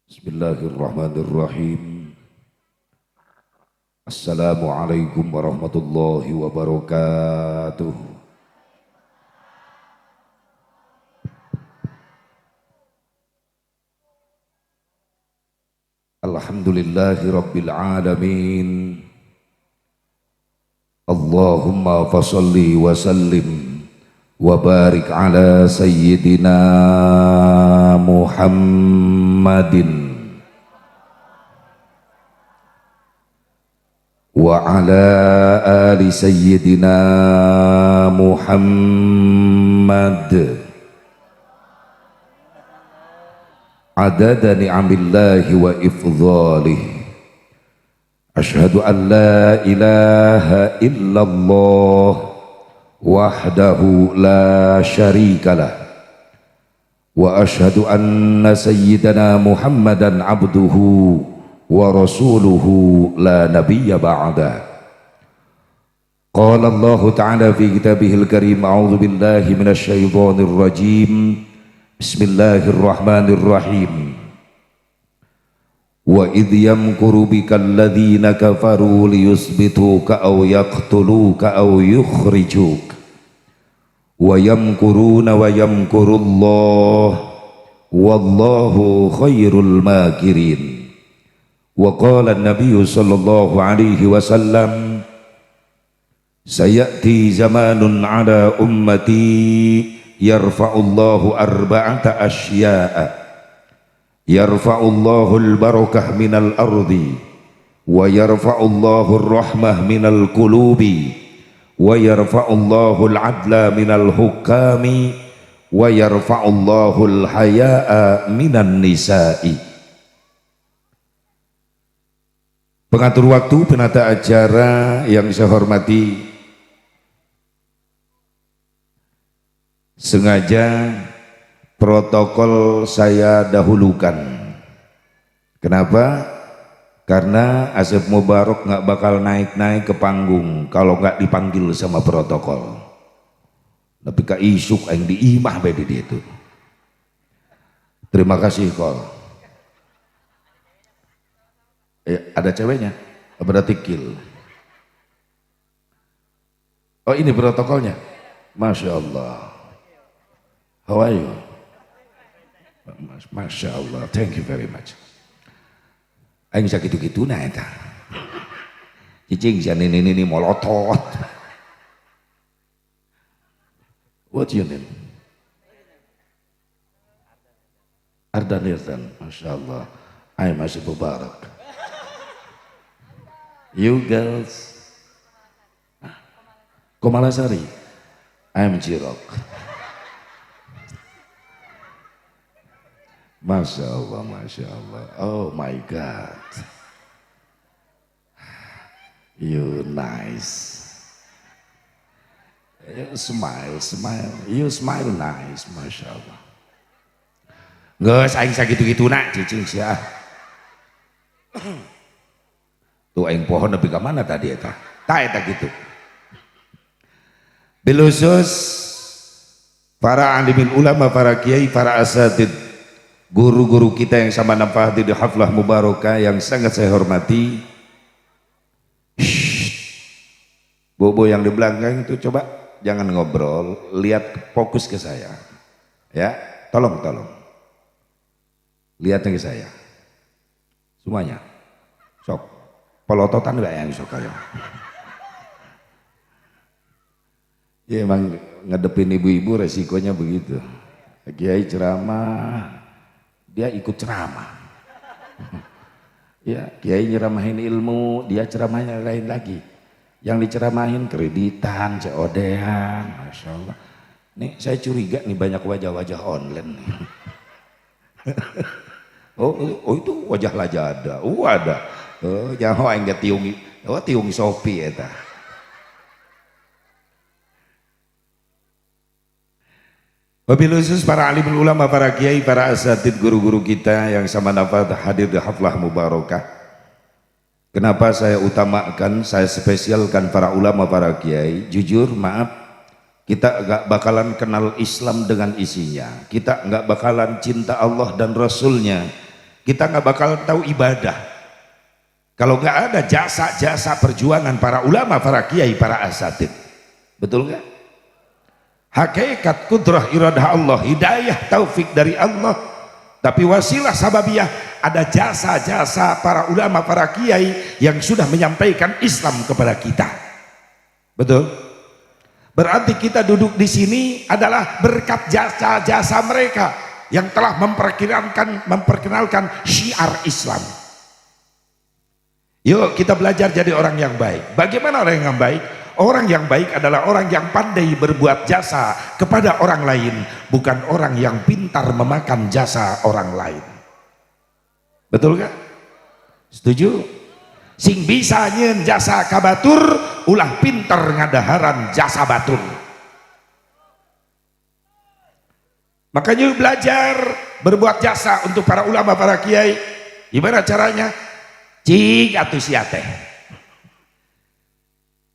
Bismillahirrahmanirrahim. Assalamualaikum warahmatullahi wabarakatuh. Alhamdulillahi rabbil alamin. Allahumma fasalli wa sallim wa barik ala sayyidina Muhammadin wa ala ali sayyidina Muhammad adada ni'amillahi wa ifdhalih. Ashhadu an la ilaha illallah wahdahu la syarikalah wa ashhadu anna sayyidana Muhammadan abduhu wa rasuluhu la nabiyya ba'da. Qala Allah ta'ala fi kitabihil karim, a'udzu billahi minasy syaithanir rajim. Bismillahirrahmanirrahim. Wa idh yamkuru bikal ladzina kafaru liyusbituka aw yaqtuluka aw yukhrijuka wa yamkuruna wa yamkurullah wallahu khairul makirin. Wa qala an-nabiy sallallahu alaihi wasallam, sayati zamanun ala ummati yarfa'ullahu arba'ata asya'a, yarfa'ullahu al-barakah minal ardi wa yarfa'ullahu ar-rahmah minal qulubi wa yarfa'ullahu al-adla minal hukami wa yarfa'ullahu al-haya'a minan nisa'i. Pengatur waktu, penata acara yang saya hormati, sengaja protokol saya dahulukan. Kenapa? Karena Asep Mubarak nggak bakal naik-naik ke panggung kalau nggak dipanggil sama protokol. Tapi ke isuk yang diimah bedi dia itu. Terima kasih Kol. Ada ceweknya? Berarti kill. Oh ini protokolnya? Masya Allah. How are you? Masya Allah, thank you very much. Aing bisa gitu-gitu nah eta. Cicing sian ini molotot. What's your name? Ardan Irdan, Masya Allah. I masih Mubarak. You girls? Komalasari. I'm Jirok. Masya Allah, Masya Allah. Oh my God. You nice. You smile, smile. You smile nice, Masya Allah. Nggak, aing sakitu-gitu nak, cicing siah. Tuh aing pohon tapi ke mana tadi eta? Tak eta gitu. Bilusus para alimin ulama, para kiai, para asatid, guru-guru kita yang sama nafahati di haflah mubarakah yang sangat saya hormati. Bobo yang di belakang itu coba jangan ngobrol, lihat fokus ke saya. Ya, tolong. Lihatnya ke saya. Semuanya. Sok. Pelototan enggak yang sok kayak. Ya emang ngedepin ibu-ibu resikonya begitu. Kiai ceramah, dia ikut ceramah. Ya, kiai nyeramahin ilmu, dia ceramahnya lain lagi. Yang diceramahin kreditan, COD-an, Masya Allah. Nih saya curiga nih banyak wajah-wajah online nih. oh itu wajah Lajada, ada. Oh jangan enggak tiungi Sopi eta. Wabil khusus para alim ulama, para kiai, para asatid, guru-guru kita yang sama nafas hadir di haflah mubarakah. Kenapa saya utamakan, saya spesialkan para ulama, para kiai? Jujur maaf, kita gak bakalan kenal Islam dengan isinya, kita gak bakalan cinta Allah dan Rasulnya, kita nggak bakal tahu ibadah kalau nggak ada jasa-jasa perjuangan para ulama, para kiai, para asatid. Betul nggak? Hakikat kudrah iradah Allah, hidayah taufik dari Allah, tapi wasilah sababiyah ada jasa-jasa para ulama, para kiai yang sudah menyampaikan Islam kepada kita. Betul? Berarti kita duduk di sini adalah berkat jasa-jasa mereka yang telah memperkenalkan syiar Islam. Yuk kita belajar jadi orang yang baik. Bagaimana orang yang baik? Orang yang baik adalah orang yang pandai berbuat jasa kepada orang lain, bukan orang yang pintar memakan jasa orang lain. Betul gak? Setuju? Sing bisa nyen jasa kabatur, ulah pintar ngadaharan jasa batur. Makanya belajar berbuat jasa untuk para ulama, para kiai. Gimana caranya? Cing atuh sia teh.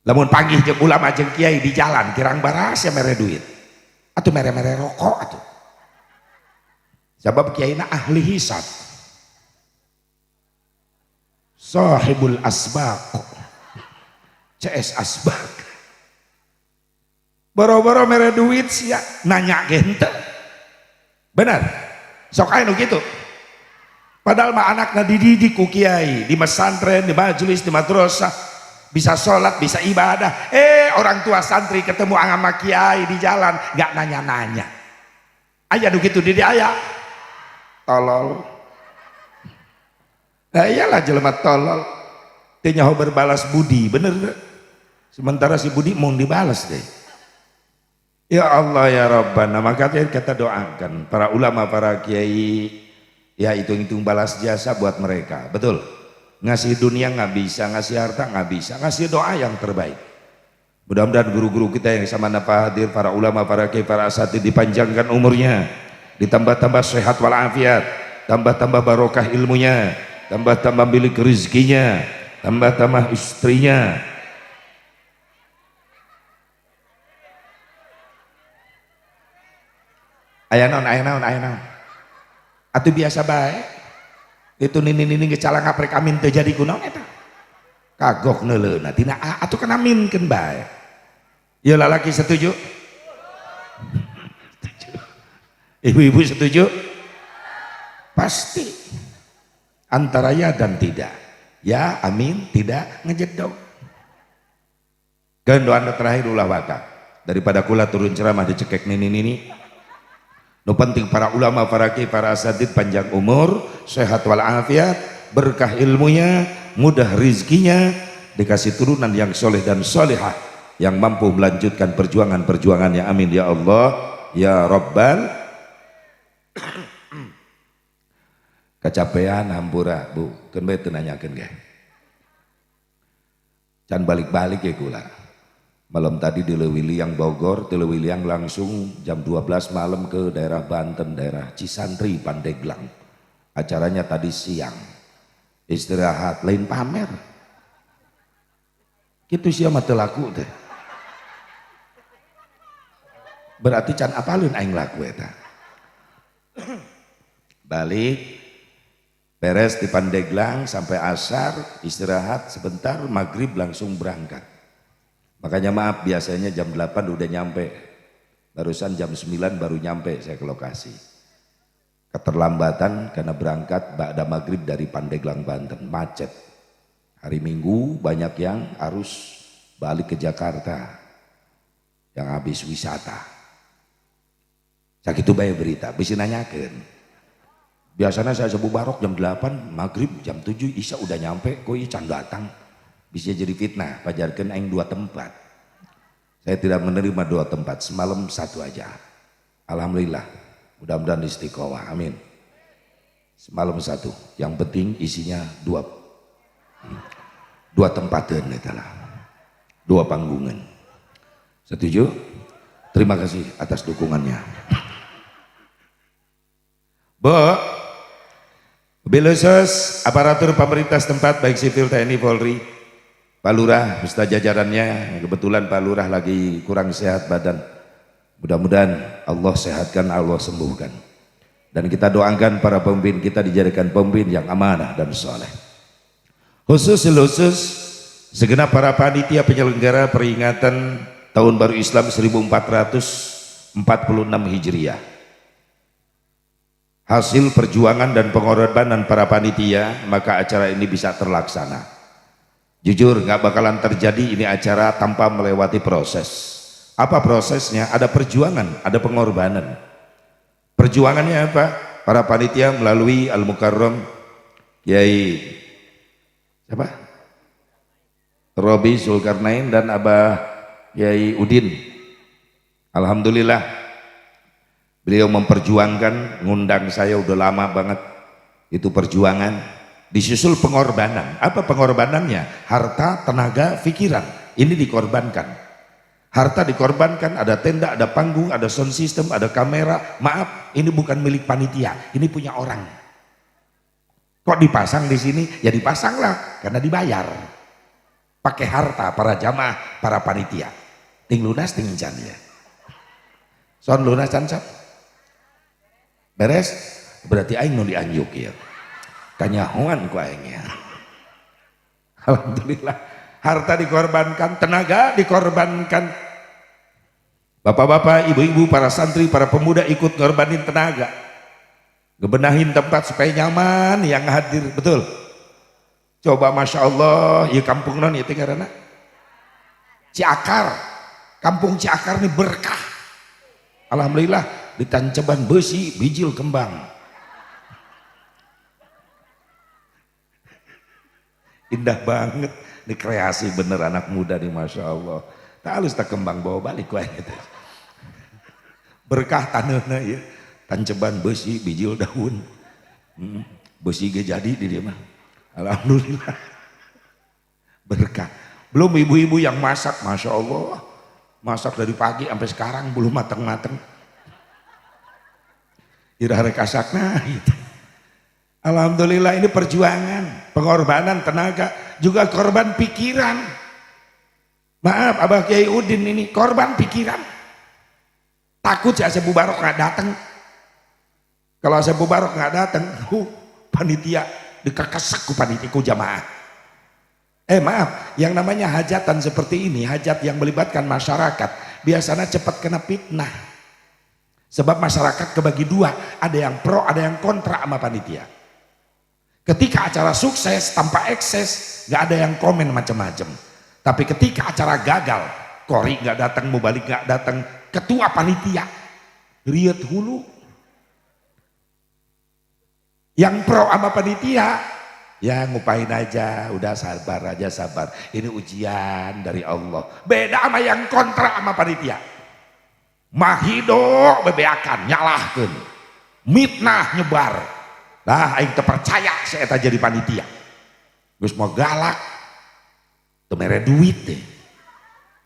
Lamun panggih jeung ulama jeung kiai di jalan kirang baras ya mere duit. Atuh mere-mere rokok atuh. Sebab kiaina ahli hisab. Sahibul asbaq. CS asbaq. Boro-boro mere duit sia nanya gente. Benar. Sok aya nu kitu. Padahal mah anakna dididik ku kiai, di pesantren, di majelis, di madrasah, bisa sholat, bisa ibadah. Orang tua santri ketemu sama kiai di jalan, nggak nanya-nanya. Aya nu kitu di dia aya. Tolol. Nah iyalah jelema tolol. Teu nyaho berbalas budi, bener gak? Sementara si budi mau dibalas deh. Ya Allah ya Rabbana, maka kita doakan para ulama, para kiai, ya hitung-hitung balas jasa buat mereka. Betul, ngasih dunia nggak bisa, ngasih harta nggak bisa, ngasih doa yang terbaik. Mudah-mudahan guru-guru kita yang sama napa hadir, para ulama, para kiai, para asatidz dipanjangkan umurnya, ditambah-tambah sehat walafiat, tambah-tambah barokah ilmunya, tambah-tambah milik rezekinya, tambah-tambah istrinya. Aya naon atuh biasa bae itu nini gecala ngaprek amin teu jadi kunaon eta kagok neuleuna tina atuh kan aminkeun bae. Ya lalaki setuju? Ibu-ibu setuju? Pasti antara ya dan tidak. Ya amin, tidak ngejedog. Kan doa terakhir ulah waka daripada kula turun ceramah dicekek nini. No penting para ulama, para kiai, para asatidz panjang umur, sehat walafiat, berkah ilmunya, mudah rizkinya, dikasih turunan yang soleh dan solehah yang mampu melanjutkan perjuangannya. Amin ya Allah ya Rabbal. Kecapean hampura bu, kan bae teu nanyakeun ge. Can balik-balik ya kula. Malam tadi di Lewiliang Bogor, di Lewiliang langsung jam 12 malam ke daerah Banten, daerah Cisantri, Pandeglang. Acaranya tadi siang, istirahat, lain pamer. Gitu sih mah teu laku teh. Berarti can apalun aing laku eta. Balik, beres di Pandeglang sampai asar, istirahat sebentar, maghrib langsung berangkat. Makanya maaf biasanya jam 8 udah nyampe, barusan jam 9 baru nyampe saya ke lokasi. Keterlambatan karena berangkat ba'da maghrib dari Pandeglang Banten, macet. Hari Minggu banyak yang harus balik ke Jakarta, yang habis wisata. Sakitu bae berita, bisa nanyakan. Biasanya saya sebut barok jam 8, maghrib jam 7, isya udah nyampe, kok can datang. Bisa jadi fitnah, pajarkan aing 2 tempat. Saya tidak menerima 2 tempat, semalam 1 aja. Alhamdulillah, mudah-mudahan istiqomah, amin. Semalam 1, yang penting isinya 2 tempatan itulah, 2 panggungan. Setuju? Terima kasih atas dukungannya. Mobil-khusus aparatur pemerintah setempat baik sipil, TNI, Polri, Pak Lurah beserta jajarannya, kebetulan Pak Lurah lagi kurang sehat badan, mudah-mudahan Allah sehatkan, Allah sembuhkan. Dan kita doakan para pemimpin kita dijadikan pemimpin yang amanah dan soleh. Khusus segenap para panitia penyelenggara peringatan Tahun Baru Islam 1446 Hijriah. Hasil perjuangan dan pengorbanan para panitia, maka acara ini bisa terlaksana. Jujur gak bakalan terjadi ini acara tanpa melewati proses. Apa prosesnya? Ada perjuangan, ada pengorbanan. Perjuangannya apa? Para panitia melalui Al-Mukarram Kiai siapa? Robi Zulkarnain dan Abah Kiai Udin. Alhamdulillah beliau memperjuangkan, ngundang saya udah lama banget. Itu perjuangan, disusul pengorbanan. Apa pengorbanannya? Harta, tenaga, pikiran. Ini dikorbankan. Harta dikorbankan, ada tenda, ada panggung, ada sound system, ada kamera. Maaf, ini bukan milik panitia, ini punya orang. Kok dipasang di sini? Ya dipasanglah karena dibayar. Pakai harta para jamaah, para panitia. Ting lunas, ting can ya. Sound lunas can cap. Beres? Berarti aing nu dianjuk ya. Kanyahoan ku aing ya. Alhamdulillah. Harta dikorbankan, tenaga dikorbankan. Bapak-bapak, ibu-ibu, para santri, para pemuda ikut ngorbanin tenaga. Ngebenahin tempat supaya nyaman yang hadir, betul. Coba Masya Allah, ya kampung non ya tinggalana. Ciakar, kampung Ciakar ini berkah. Alhamdulillah, ditanceban besi, bijil kembang. Indah banget. Ini kreasi bener anak muda nih Masya Allah. Tak halus tak kembang bawa balik kue gitu. Berkah tanahnya ya. Tanceban besi, bijil daun. Besi ge jadi di dia mah. Alhamdulillah. Berkah. Belum ibu-ibu yang masak, Masya Allah. Masak dari pagi sampai sekarang belum mateng-mateng. Irah rekasakna gitu. Alhamdulillah ini perjuangan, pengorbanan tenaga, juga korban pikiran. Maaf Abah Kiai Udin ini korban pikiran. Takut si Asep Mubarok nggak datang. Kalau Asep Mubarok nggak datang, panitia dikekesek ku panitia ku jamaah. Maaf, yang namanya hajatan seperti ini, hajat yang melibatkan masyarakat, biasanya cepat kena fitnah. Sebab masyarakat kebagi dua, ada yang pro, ada yang kontra sama panitia. Ketika acara sukses tanpa ekses, nggak ada yang komen macam-macam. Tapi ketika acara gagal, Kori nggak datang, Mubalik nggak datang, ketua panitia riet hulu. Yang pro sama panitia, ya ngupain aja, udah sabar aja sabar. Ini ujian dari Allah. Beda sama yang kontra sama panitia. Mahido bebeakan, nyalahkan, mitnah nyebar. Nah, aing terpercaya saya tak jadi panitia. Gus mau galak, tuh mere duit deh.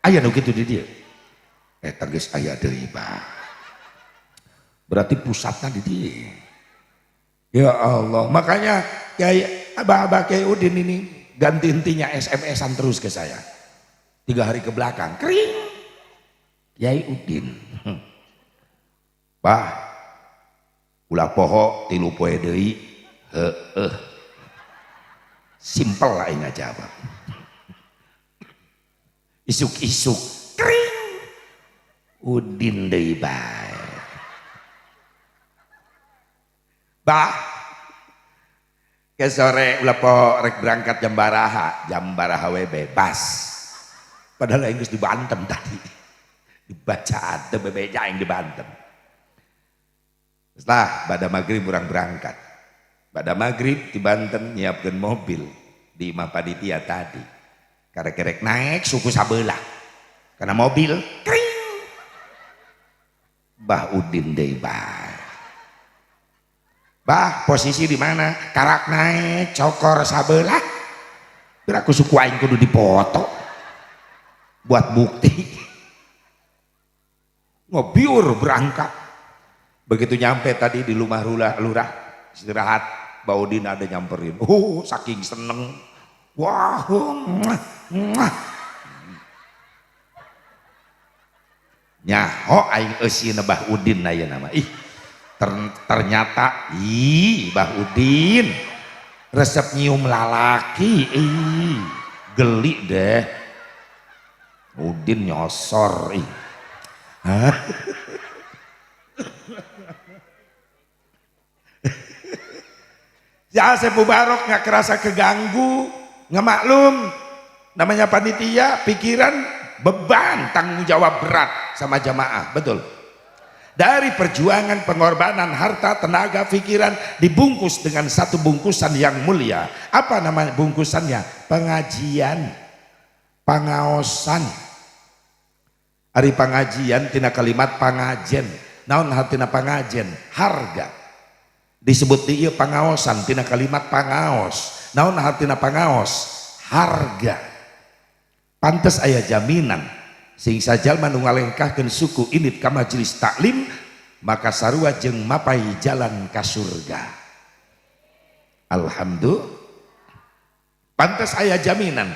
Ayah nu gitu di dia. Geus aya deui bah. Berarti pusatnya di dia. Ya Allah, makanya Kiai Abah Kiai Udin ini ganti intinya SMS-an terus ke saya. 3 hari ke belakang, kering. Kiai Udin. Bah, ulah poho 3 poe deui. Simpel lah ini aja Bang. Isuk-isuk kering. Udin deui bae. Bah, ke sore ulah po rek berangkat jam baraha we bebas. Padahal Inggris di Banten tadi. Dibaca ada bebeja yang di Banten. Setelah pada maghrib orang berangkat. Pada maghrib di Banten nyiapkan mobil di imah panitia tadi. Karena kerek naik suku sabelah. Karena mobil kering. Bah Udin deh bah. Bah posisi di mana? Karak naik cokor sabelah. Kira aku suku aing kudu dipoto. Buat bukti. Ngobiur berangkat. Begitu nyampe tadi di rumah lurah istirahat, Baudin ada nyamperin. Saking seneng. Wah, nyaho aing eusi Bah Udin aya nama. Ih, Ternyata Mbah Udin resep nyium lalaki, geli deh. Udin nyosor, Hah? Ya Asep Mubarok nggak kerasa keganggu, nggak maklum. Namanya panitia, pikiran beban, tanggung jawab berat sama jamaah, betul. Dari perjuangan pengorbanan harta, tenaga, pikiran dibungkus dengan satu bungkusan yang mulia. Apa nama bungkusannya? Pengajian, pangaosan. Hari pengajian tina kalimat pangajen. Naon hatina pangajen? Harga. Disebut dia pangaosan tina kalimat pangaos. Naon hatina pangaos? Harga. Pantes aya jaminan sing sajal nu ngalengkahkeun suku init ka majelis taklim maka sarua jeung mapai jalan ka surga. Alhamdulillah. Pantes aya jaminan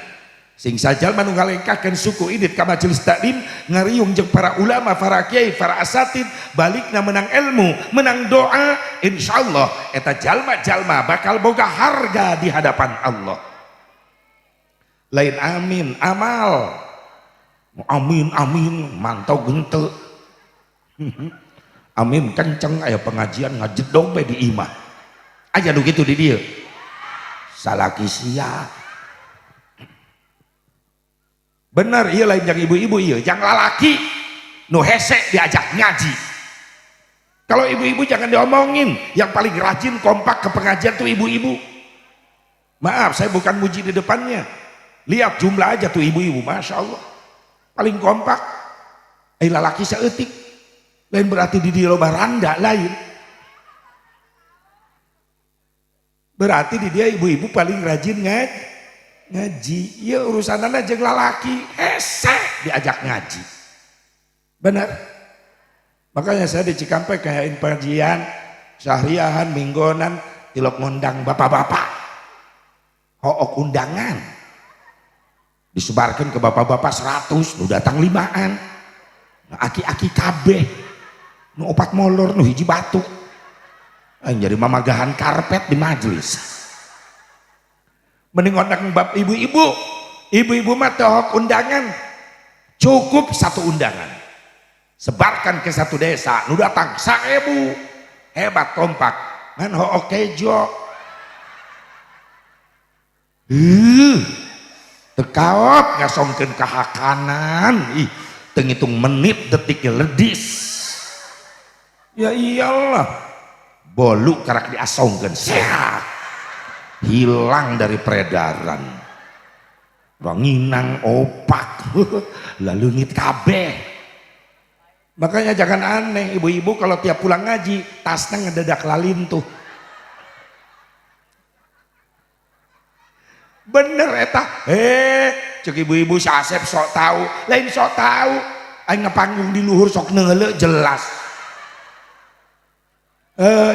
sing sajal nu ngalengkahkeun suku init ka majelis taklim ngariung jeung para ulama, para kiai, para asatid balikna menang ilmu, menang doa, insyaallah eta jalma-jalma bakal boga harga di hadapan Allah. Lain amin amal, amin amin mantau gente. Amin kenceng aya pengajian ngajedog bae di imah aja nu kitu di dieu salaki sia bener. Ieu lain jang ibu-ibu, ieu jang lalaki nu hese diajak ngaji. Kalau ibu-ibu jangan diomongin, yang paling rajin kompak ke pengajian tuh ibu-ibu. Maaf saya bukan muji di depannya, lihat jumlah aja tuh ibu-ibu, masya Allah paling kompak. Lalaki saeutik lain berarti di dia loba randa, lain berarti di dia ibu-ibu paling rajin ngaji. Ya urusanana jeung lalaki hese diajak ngaji, bener. Makanya saya di Cikampek kayak pengajian syahriahan minggonan tilok ngundang bapak-bapak hook undangan disebarkan ke bapak-bapak 100, lu datang 5an, aki-aki kabeh nu 4 molor nu hiji batu jadi mamagahan karpet di majelis. Mending undang bab ibu-ibu mah teh undangan cukup 1 undangan sebarkan ke 1 desa nu datang 1000, hebat kompak ngan hook kejo tekaop ngasongkeun kahakanan teu ngitung menit detiknya ledis. Ya iyalah bolu karak diasongkeun sehat hilang dari peredaran ranginang opak lalu ngit kabeh. Makanya jangan aneh ibu-ibu kalau tiap pulang ngaji tasnya ngedadak lalin tuh, bener eta. Cek ibu-ibu si Asep sok tahu, lain sok tahu aing ngepanggung di luhur sok neuleuh jelas.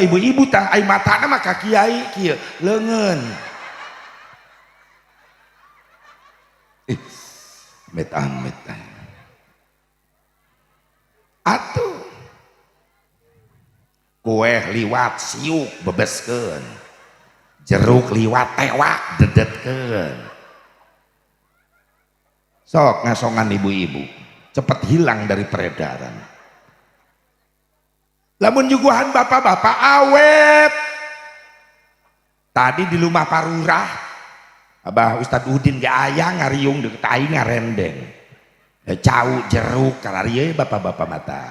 Ibu-ibu tah aing matana mah ka kiai kieu leungeun. Amit-amit. Atuh kue liwat siuk bebeskeun, jeruk liwat tewak dedetkeun. Sok ngasongan ibu-ibu cepet hilang dari peredaran. Lamun nyuguhan bapak-bapak awet tadi di rumah parurah Abah Ustadz Udin ge aya ngariung deket aing ngarendeng cau jeruk kararieu bapak-bapak mata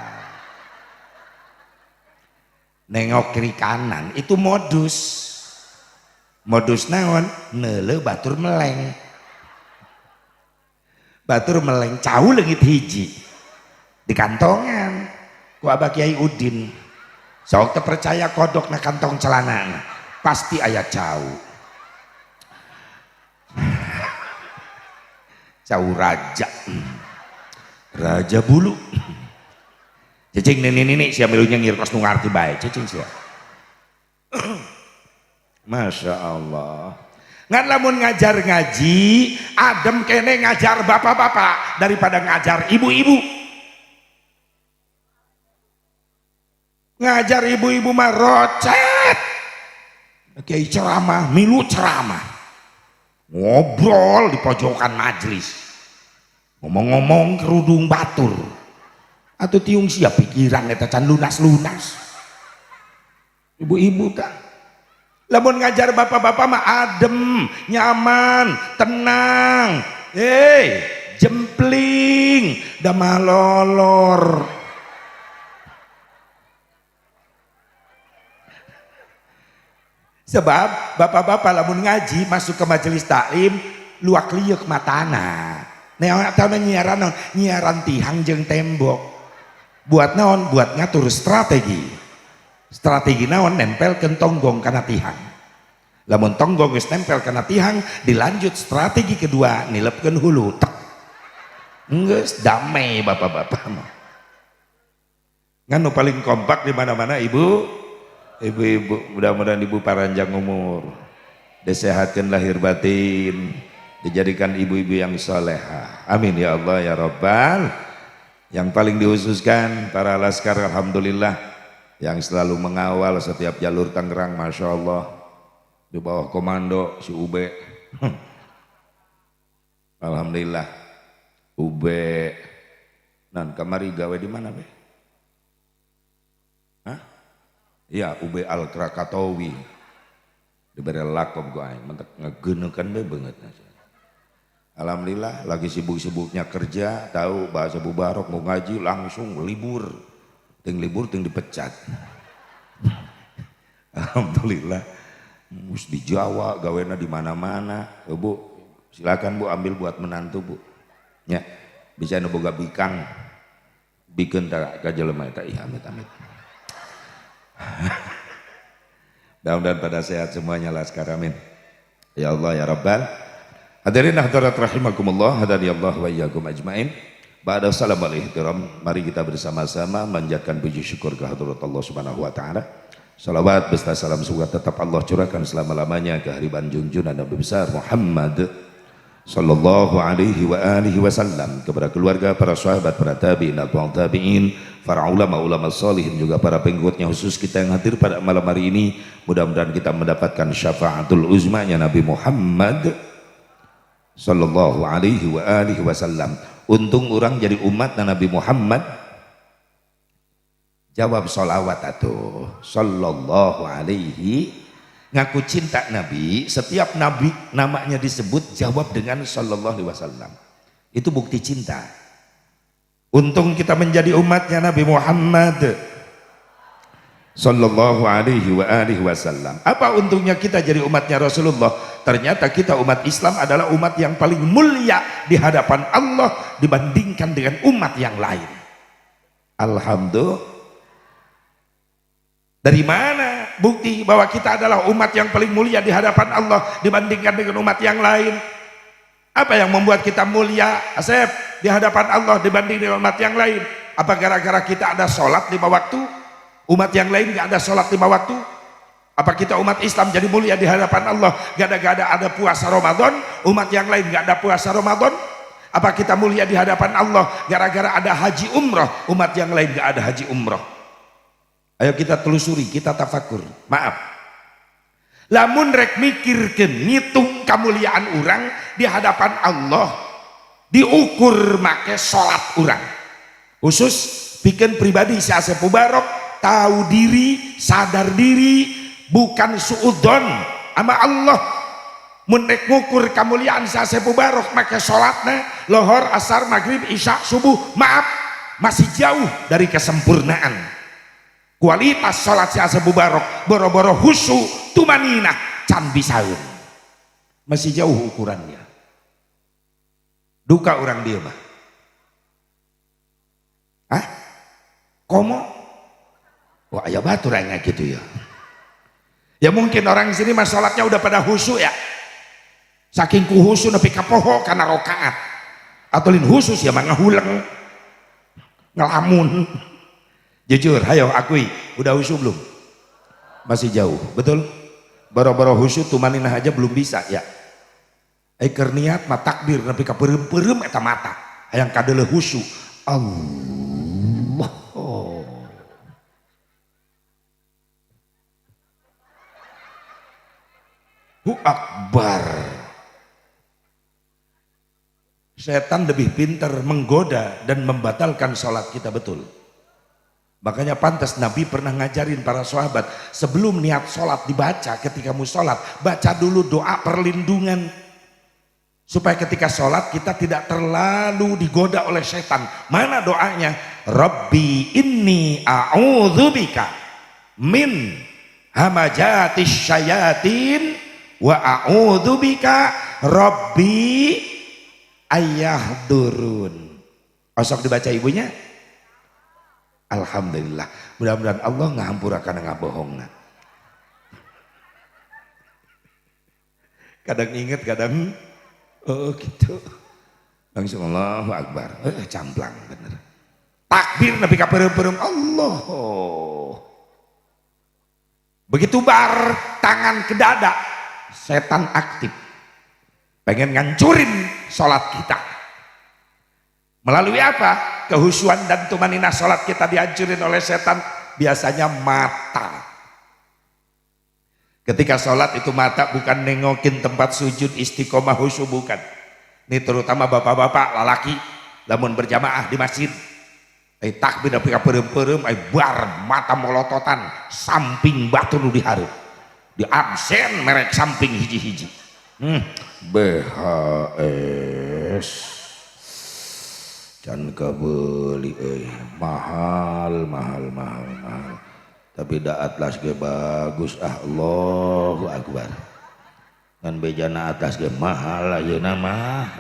nengok kiri kanan itu modus naon neuleuh batur meleng cau leungit hiji di kantongan ku Abah Kiai Udin sok teu percaya kodok na kantong celanana pasti aya cau raja bulu cicing nini sia milunya ngirkos nu ngarti bae cicing sia. Masya Allah ngan lamun ngajar ngaji adem kene ngajar bapak-bapak daripada ngajar ibu-ibu. ngajar ibu-ibu mah rocet, kiai ceramah milu ceramah, ngobrol di pojokan majelis, ngomong-ngomong kerudung batur atau tiung siap pikiran eta can lunas-lunas. Ibu-ibu kan lamun ngajar bapak-bapak mah adem, nyaman, tenang, jempling, da malolor. Sebab bapak-bapak lamun ngaji masuk ke majelis taklim luak liuk matana. Nah, tahu nyiaran nyiaran tihang jeung tembok. Buat naon? Buat ngatur strategi. Strategi naon nempel tonggong kana tihang. Lamun tonggong geus nempel kana tihang, dilanjut strategi kedua nilepkeun hulu. Geus damai bapak-bapak mah. Nganu paling kompak di mana-mana ibu-ibu, mudah-mudahan ibu panjang umur, disehatkan lahir batin, dijadikan ibu-ibu yang solehah. Amin ya Allah ya Rabbal. Yang paling dihususkan para laskar, alhamdulillah, yang selalu mengawal setiap jalur Tangerang, masya Allah, di bawah komando si Ube. Alhamdulillah, Ube. Nan kamari gawe di mana be? Hah? Iya, Ube Al Krakatowi. Diberi lakob gue aing, mentek ngegeunekan be banget. Alhamdulillah, lagi sibuk-sibuknya kerja, tahu bahasa Mubarok mau ngaji langsung libur. Ting libur ting dipecat. Alhamdulillah, mus di Jawa gawena di mana-mana. Bu, silakan Bu ambil buat menantu Bu. Ya, bisa nu boga bikang. Bikin tak kajelema eta ieu amit-amit. Mudah-mudahan pada sehat semuanya laskar, amin. Ya Allah ya Rabbal. Hadirin hadirat rahimakumullah, hadani Allah wa iyyakum ajmain. Ba'da salam al-ihtiram, mari kita bersama-sama manjatkan puji syukur kehadirat Allah Subhanahu wa taala. Salawat beserta salam semoga tetap Allah curahkan selama-lamanya ke hariban junjungan Nabi besar Muhammad sallallahu alaihi wa alihi wasallam, kepada keluarga, para sahabat, para tabi'in, atba'ut tabi'in, para ulama-ulama salihin, juga para pengikutnya, khusus kita yang hadir pada malam hari ini. Mudah-mudahan kita mendapatkan syafaatul uzmanya Nabi Muhammad sallallahu alaihi wa alihi wasallam. Untung orang jadi umat Nabi Muhammad, jawab sholawat atuh sallallahu alaihi, ngaku cinta Nabi. Setiap Nabi namanya disebut jawab dengan sallallahu alaihi wasallam, itu bukti cinta. Untung kita menjadi umatnya Nabi Muhammad sallallahu alaihi wa alihi wasallam. Apa untungnya kita jadi umatnya Rasulullah? Ternyata kita umat Islam adalah umat yang paling mulia di hadapan Allah dibandingkan dengan umat yang lain. Alhamdulillah. Dari mana bukti bahwa kita adalah umat yang paling mulia di hadapan Allah dibandingkan dengan umat yang lain? Apa yang membuat kita mulia, Asep, di hadapan Allah dibanding dengan umat yang lain? Apa gara-gara kita ada sholat 5 waktu? Umat yang lain gak ada sholat 5 waktu? Apa kita umat Islam jadi mulia di hadapan Allah gara-gara ada puasa Ramadan, umat yang lain gak ada puasa Ramadan? Apa kita mulia di hadapan Allah gara-gara ada haji umroh, umat yang lain gak ada haji umroh? Ayo kita telusuri, kita tafakur. Maaf, lamun rek mikirkeun ngitung kemuliaan orang di hadapan Allah, diukur make sholat orang. Khusus bikin pribadi si Asep Mubarok, tahu diri, sadar diri, bukan suudon sama Allah. Menek ngukur kemuliaan si Asep Mubarok make sholatnya lohor, asar, maghrib, isya, subuh, maaf, masih jauh dari kesempurnaan. Kualitas sholat si Asep Mubarok boro-boro husu tumaninah can bisaeun, masih jauh ukurannya. Duka orang dia mah, komo, wah ya batur aja gitu ya. Ya mungkin orang sini mas sholatnya udah pada husu ya, saking kuhusu nepi kapoho karena rokaat, atau lin khusus ya mah ngahuleng ngelamun. Jujur, ayo akui, udah husu belum? Masih jauh, betul? Boro-boro husu tumaninah aja belum bisa ya. Keur niat mah takbir nepi ka peureum-peureum eta mata, hayang kadeuleuh husu. Allah. Akbar. Setan lebih pintar menggoda dan membatalkan sholat kita, betul. Makanya pantas Nabi pernah ngajarin para sahabat, sebelum niat sholat dibaca, ketika mau sholat baca dulu doa perlindungan, supaya ketika sholat kita tidak terlalu digoda oleh setan. Mana doanya? Rabbi inni a'udzubika min hamajatis syayatin wa a'udzubika Rabbi ayyahdurun. Osok dibaca ibunya. Alhamdulillah, mudah-mudahan Allah ngahampurakan ngabohongna. Kadang inget, kadang oh gitu. Langsung Allahu Akbar. Camplang bener. Takbir Nabi kaperem-perem Allah. Begitu bar tangan ke dada, setan aktif. Pengen ngancurin sholat kita. Melalui apa? Kehusuan dan tumanina sholat kita dihancurin oleh setan. Biasanya mata. Ketika sholat itu mata bukan nengokin tempat sujud istiqomah khusyuk, bukan. Ini terutama bapak-bapak lalaki lamun berjamaah di masjid. Takbir tapi perem-perem bar mata molototan samping batu nu dihareup. Di absen merek samping hiji-hiji. BHS can kabeli mahal tapi da atlas ge bagus. Allahu Akbar. Ngan bejana atas ge mahal ayeuna mah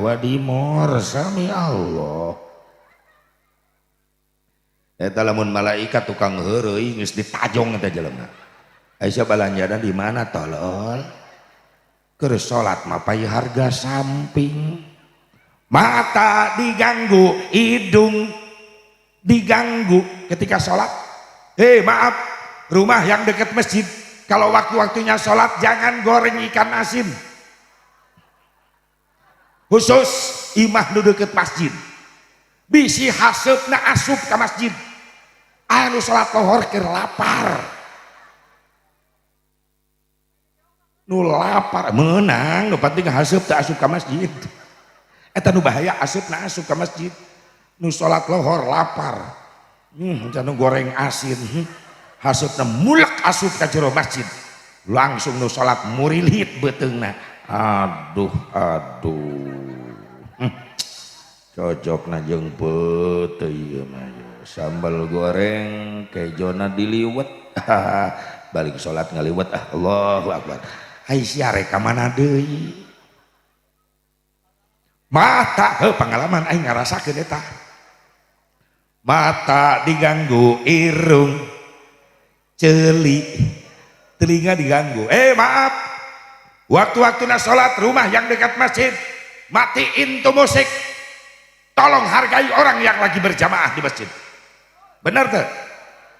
wadimor sami Allah. Eta lamun malaikat tukang heureuy geus ditajong eta jelema. Aisyah balanjana di mana tolol? Keur salat mah payu harga samping. Mata diganggu, hidung diganggu ketika sholat. Maaf, rumah yang dekat masjid, kalau waktu-waktunya sholat jangan goreng ikan asin. Khusus imah nu dekat masjid, bisi haseupna asup ke masjid. Anu sholat lohor keur lapar. Nu lapar menang, nu penting haseup teu asup ke masjid. Eta nu bahaya asupna asup ke masjid. Nu sholat lohor lapar, nu goreng asin, hasupna mulak asup ke jero masjid. Langsung nu sholat murilit beteungna. Aduh, cocokna jeung peuteuy ieu mah. Sambal goreng kejona diliwet. Balik sholat ngaliwet. Allahu Akbar. Aisyah rek ka mana deui? Mata, pengalaman aing ngarasakeun eta. Mata diganggu, irung ceuli, telinga diganggu. Maaf, waktu-waktunya sholat rumah yang dekat masjid, matiin tuh musik. Tolong hargai orang yang lagi berjamaah di masjid. Bener tuh?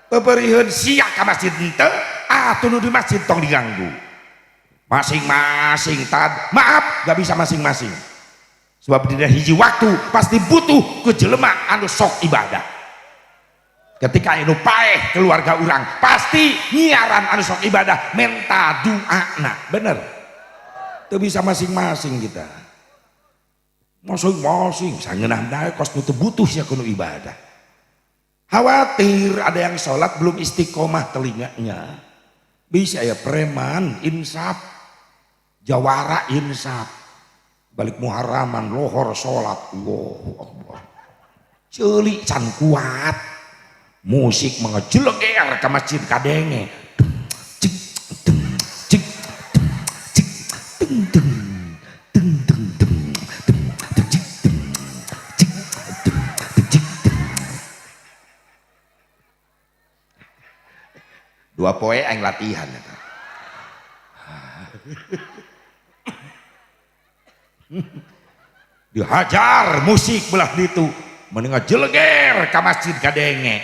Peperihun siak ke masjid ente, atuh di masjid tong diganggu. Masing-masing maaf, gak bisa masing-masing. Sebab dina hiji waktu pasti butuh ke jelema anu sok ibadah. Ketika anu paeh keluarga orang pasti nyiaran anu sok ibadah menta doana. Bener? Teu bisa masing-masing kita. Masing-masing sangeunah dae kos nu teu butuh sia kudu ibadah. Khawatir ada yang sholat belum istiqomah telinganya. Bisa ya preman insaf, jawara insaf. Balik muharaman lohor sholat. Allahu Akbar. Ceuli can kuat. Musik mengejeleger ke masjid kadenge. Cik deng cik deng cik deng deng deng deng deng deng cik deng cik deng cik deng. Dua poe aing latihan eta. Dihajar musik belah ditu menengah jeleger ke masjid kadenge.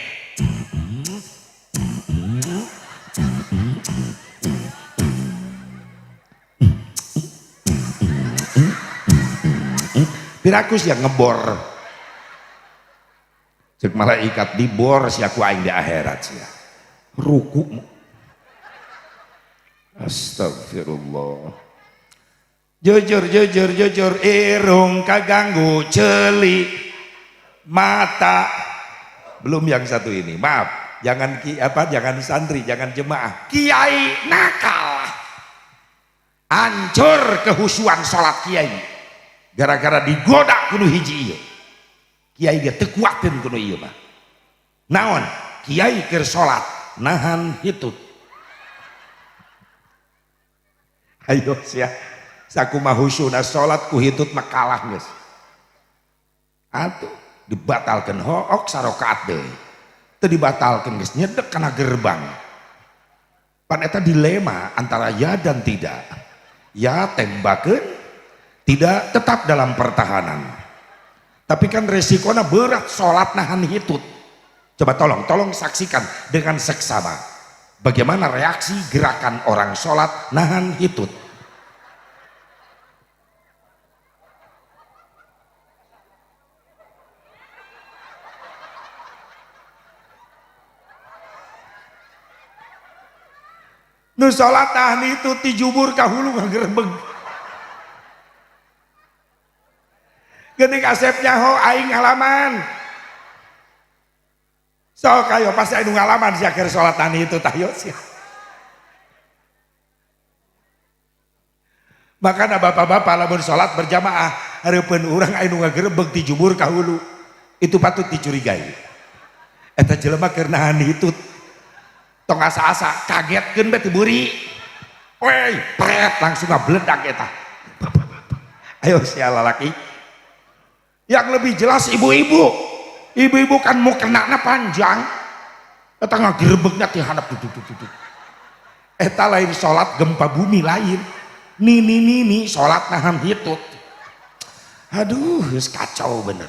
Pirakus yang ngebor cek malaikat dibor sia ku aing di akhirat sia ruku Astagfirullah. Jujur irung kaganggu celi mata. Belum yang satu ini, maaf, jangan jangan santri, jangan jemaah, kiai nakal, hancur kehusuan sholat kiai gara-gara digoda kudu hiji ieu. Kiai ge teu kuateun kudu ieu mah. Naon? Kiai keur sholat nahan hitut. Ayo sia sakumaha husuna sholat ku hitut mah kalah geus. Atuh dibatalkeun hook sarokaat deui. Teu dibatalkeun geus nyedek kana gerbang. Pan eta dilema antara ya dan tidak. Ya tembakeun, tidak tetap dalam pertahanan. Tapi kan resikonya berat sholat nahan hitut. Coba tolong saksikan dengan seksama bagaimana reaksi gerakan orang sholat nahan hitut. Nu sholat tahan itu tijubur kahulu ngagerebeg. Geuning asepnya ho aing ngalaman. Sok ayo pasti anu ngalaman sia keur sholat tahan itu tayo sia. Makana bapak-bapak lamun sholat berjamaah hareupeun urang anu ngagerebeg tijubur kahulu. Itu patut dicurigai. Eta jelema keur nahan hitut. Tong asa-asa kagetkeun beti buri. Woi, pret langsung ngabledak eta. Ayo sia lalaki. Yang lebih jelas ibu-ibu. Ibu-ibu kan mau kenana panjang. Eta ngagerebegna ti handap duduk. Eta lain salat gempa bumi lain. Nini salat nahan hitut. Aduh, geus kacau bener.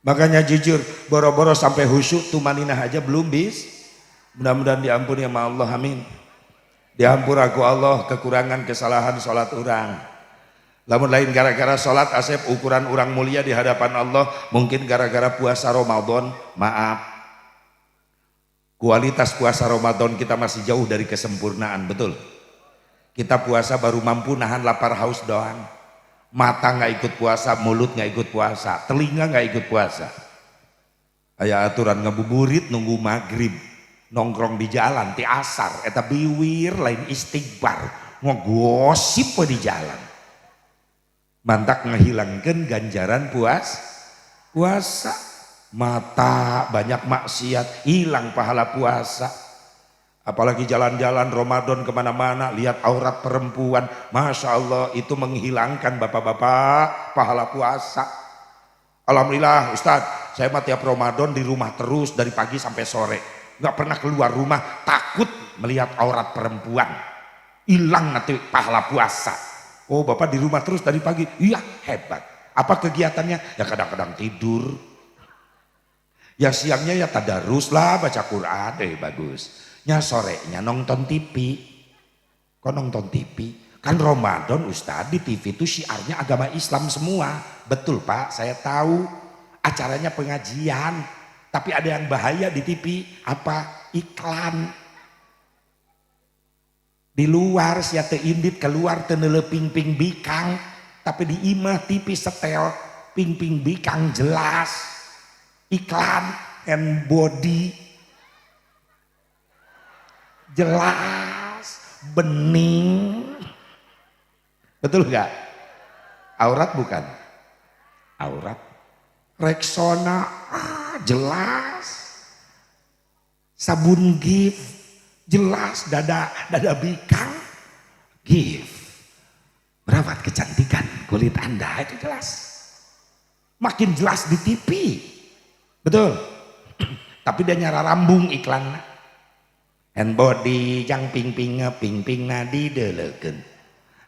Makanya jujur, boro-boro sampai khusyuk tumaninah aja belum bis. Mudah-mudahan diampuni sama Allah, amin. Diampur aku Allah kekurangan kesalahan sholat orang. Lamun lain gara-gara sholat asep ukuran orang mulia di hadapan Allah, mungkin gara-gara puasa Ramadan, maaf. Kualitas puasa Ramadan kita masih jauh dari kesempurnaan, betul. Kita puasa baru mampu nahan lapar haus doang. Mata nggak ikut puasa, mulut nggak ikut puasa, telinga nggak ikut puasa. Aya aturan ngabuburit nunggu maghrib. Nongkrong di jalan ti asar eta biwir lain istighbar ngogosip di jalan mantak ngehilangkan ganjaran puasa mata banyak maksiat hilang pahala puasa apalagi jalan-jalan Ramadan kemana-mana lihat aurat perempuan Masya Allah itu menghilangkan bapak-bapak pahala puasa. Alhamdulillah Ustadz saya mah tiap Ramadan di rumah terus dari pagi sampai sore nggak pernah keluar rumah takut melihat aurat perempuan hilang nanti pahala puasa. Oh bapak di rumah terus dari pagi, iya hebat. Apa kegiatannya? Ya kadang-kadang tidur, ya siangnya ya tadarus lah baca Quran, bagus. Ya sorenya nonton TV. Kok nonton TV? Kan Ramadan Ustadz di TV itu syiarnya agama Islam semua. Betul Pak, saya tahu acaranya pengajian. Tapi ada yang bahaya di TV, apa? Iklan. Di luar sia teu indit keluar teu neuleuh ping-ping bikang, tapi di imah TV setel ping-ping bikang jelas. Iklan and body jelas, bening. Betul enggak? Aurat bukan? Aurat. Rexona jelas, sabun gift jelas, dada bikang gift merawat kecantikan kulit Anda itu jelas, makin jelas di TV, betul. Tapi dia nyara rambung iklan and body yang ping-ping na dideleukeun,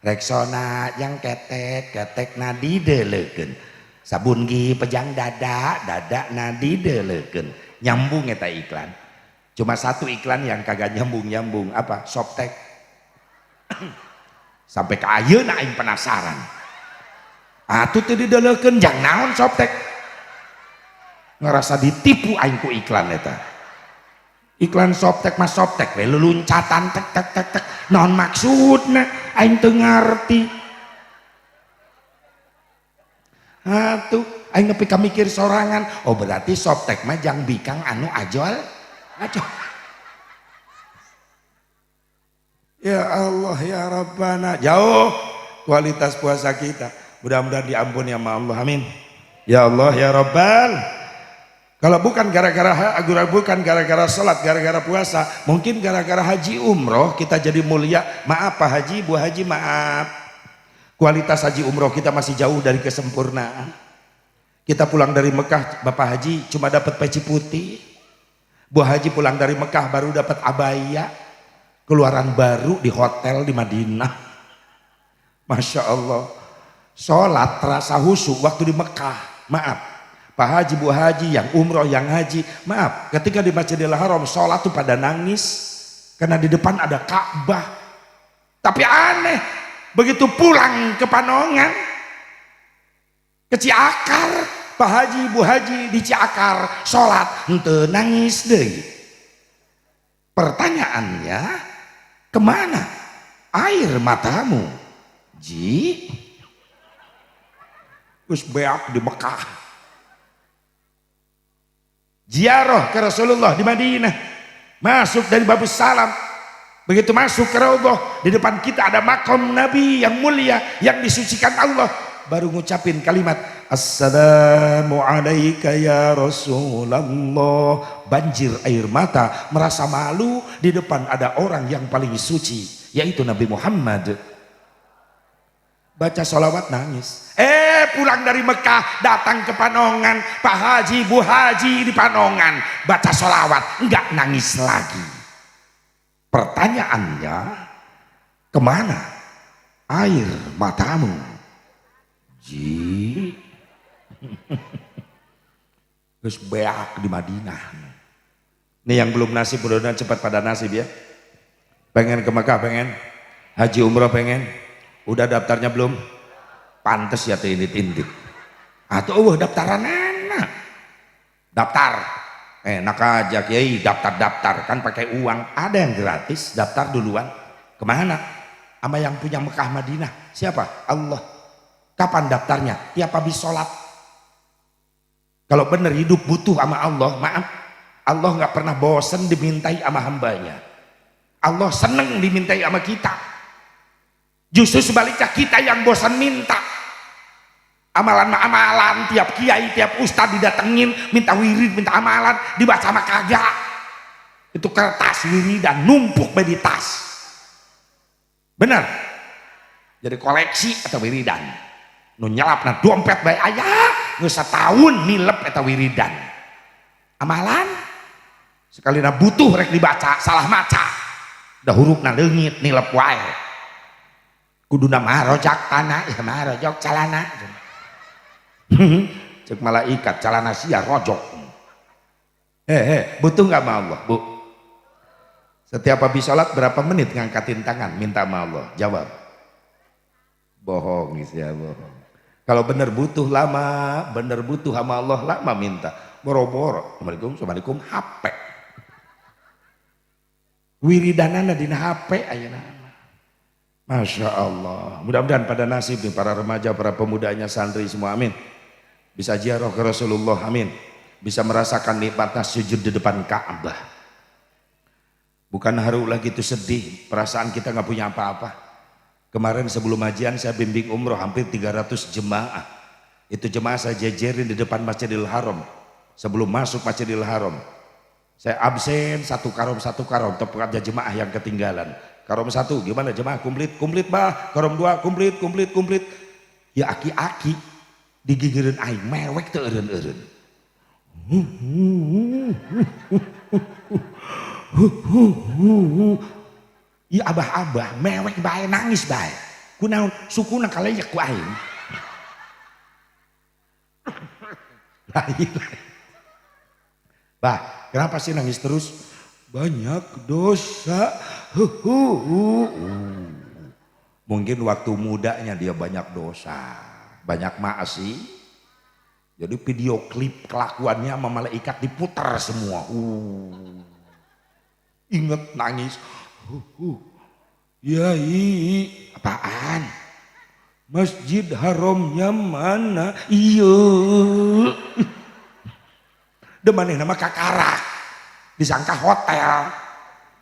Rexona yang ketek na dideleukeun. Sabun gi pejang dada na dideleukeun. Nyambung eta iklan. Cuma satu iklan yang kagak nyambung apa? Softtek. Sampai ke ayeuna aing penasaran. Atuh teu dideleukeun jang naon softtek. Ngerasa ditipu aing ku iklan eta. Iklan Softtek mas Softtek we luncatan tek tek tek tek non maksudna aing teu ngarti. Atuh aing nepi ka mikir sorangan, oh berarti Softtek mah jang bikang anu ajol. Ajol. Ya Allah ya Rabbana, jauh kualitas puasa kita. Mudah-mudahan diampuni sama Allah, amin. Ya Allah ya Rabbal. Kalau bukan gara-gara salat, gara-gara puasa, mungkin gara-gara haji umroh kita jadi mulia. Maaf Pak Haji, Bu Haji, maaf. Kualitas haji umroh kita masih jauh dari kesempurnaan. Kita pulang dari Mekah, Bapak Haji cuma dapat peci putih. Bu Haji pulang dari Mekah baru dapat abaya. Keluaran baru di hotel di Madinah. Masya Allah. Sholat terasa khusyuk waktu di Mekah. Maaf. Pak Haji, Bu Haji, yang umroh, yang haji, maaf, ketika di Masjidil Haram sholat tuh pada nangis karena di depan ada Ka'bah. Tapi aneh, begitu pulang ke Panongan, ke Ciakar, Pak Haji, Bu Haji di Ciakar sholat, ente nangis deh. Pertanyaannya, kemana air matamu? Ji, terus beak di Mekah. Ziarah ke Rasulullah di Madinah, masuk dari Babus Salam, begitu masuk ke Raudhah, di depan kita ada makom Nabi yang mulia yang disucikan Allah, baru ngucapin kalimat Assalamu alayka ya Rasulullah. Banjir air mata, merasa malu di depan ada orang yang paling suci, yaitu Nabi Muhammad. Baca sholawat nangis. Pulang dari Mekah datang ke Panongan, Pak Haji, Bu Haji di Panongan baca sholawat, enggak nangis lagi. Pertanyaannya, kemana air matamu? Ji, terus beak di Madinah. Ini yang belum nasib, mudah-mudahan cepat pada nasib ya. Pengen ke Mekah, pengen haji umroh, pengen. Udah daftarnya belum? Pantes ya tindit-tindit. Atau daftaran enak. Daftar. Enak aja Kiai, daftar-daftar kan pakai uang. Ada yang gratis, daftar duluan. Kemana? Sama yang punya Mekah Madinah. Siapa? Allah. Kapan daftarnya? Tiap habis sholat. Kalau benar hidup butuh sama Allah, maaf. Allah nggak pernah bosen dimintai sama hambanya. Allah seneng dimintai sama kita. Justru sebaliknya kita yang bosan minta. Amalan-amalan tiap kiai, tiap ustadz didatengin, minta wirid, minta amalan, dibaca sama kagak. Itu kertas wiridan numpuk di tas. Benar? Jadi koleksi atau wiridan. Nu nyelapna dompet bae aya, geus satahun nilep eta wiridan. Amalan sekali butuh rek dibaca, salah maca. Da hurufna leungit nilep wae. Kuduna marojak tanah, ya marojok calana. Cek malaikat calana sia rojok. Butuh nggak sama Allah, Bu? Setiap habis sholat berapa menit ngangkatin tangan minta sama Allah? Jawab. Bohong ya, bohong. Kalau bener butuh lama, bener butuh sama Allah lama minta. Boro-boro. Assalamualaikum, HP. Wiridanana dina HP ayeuna. Masya Allah, mudah-mudahan pada nasib nih para remaja, para pemudanya, santri semua, amin. Bisa ziarah ke Rasulullah, amin. Bisa merasakan nikmatnya sujud di depan Ka'bah. Bukan haru lagi itu sedih, perasaan kita nggak punya apa-apa. Kemarin sebelum hajian saya bimbing umroh hampir 300 jemaah. Itu jemaah saya jejerin di depan Masjidil Haram. Sebelum masuk Masjidil Haram, saya absen satu karom tepat jemaah yang ketinggalan. Karom 1 gimana jemaah komplit bah, karom 2 komplit. Ya aki-aki digigireun aing mewek teu eureun-eureun. Ya abah-abah mewek bae nangis bae. Kunaon sukuna kalejek ku aing. Bah, kenapa sih nangis terus? Banyak dosa. Mungkin waktu mudanya dia banyak dosa, banyak maasi. Jadi video klip kelakuannya sama malaikat diputar semua. Ingat nangis. Yai, apaan? Masjid Haramnya mana? Iya. Demane nama kakarak. Disangka hotel.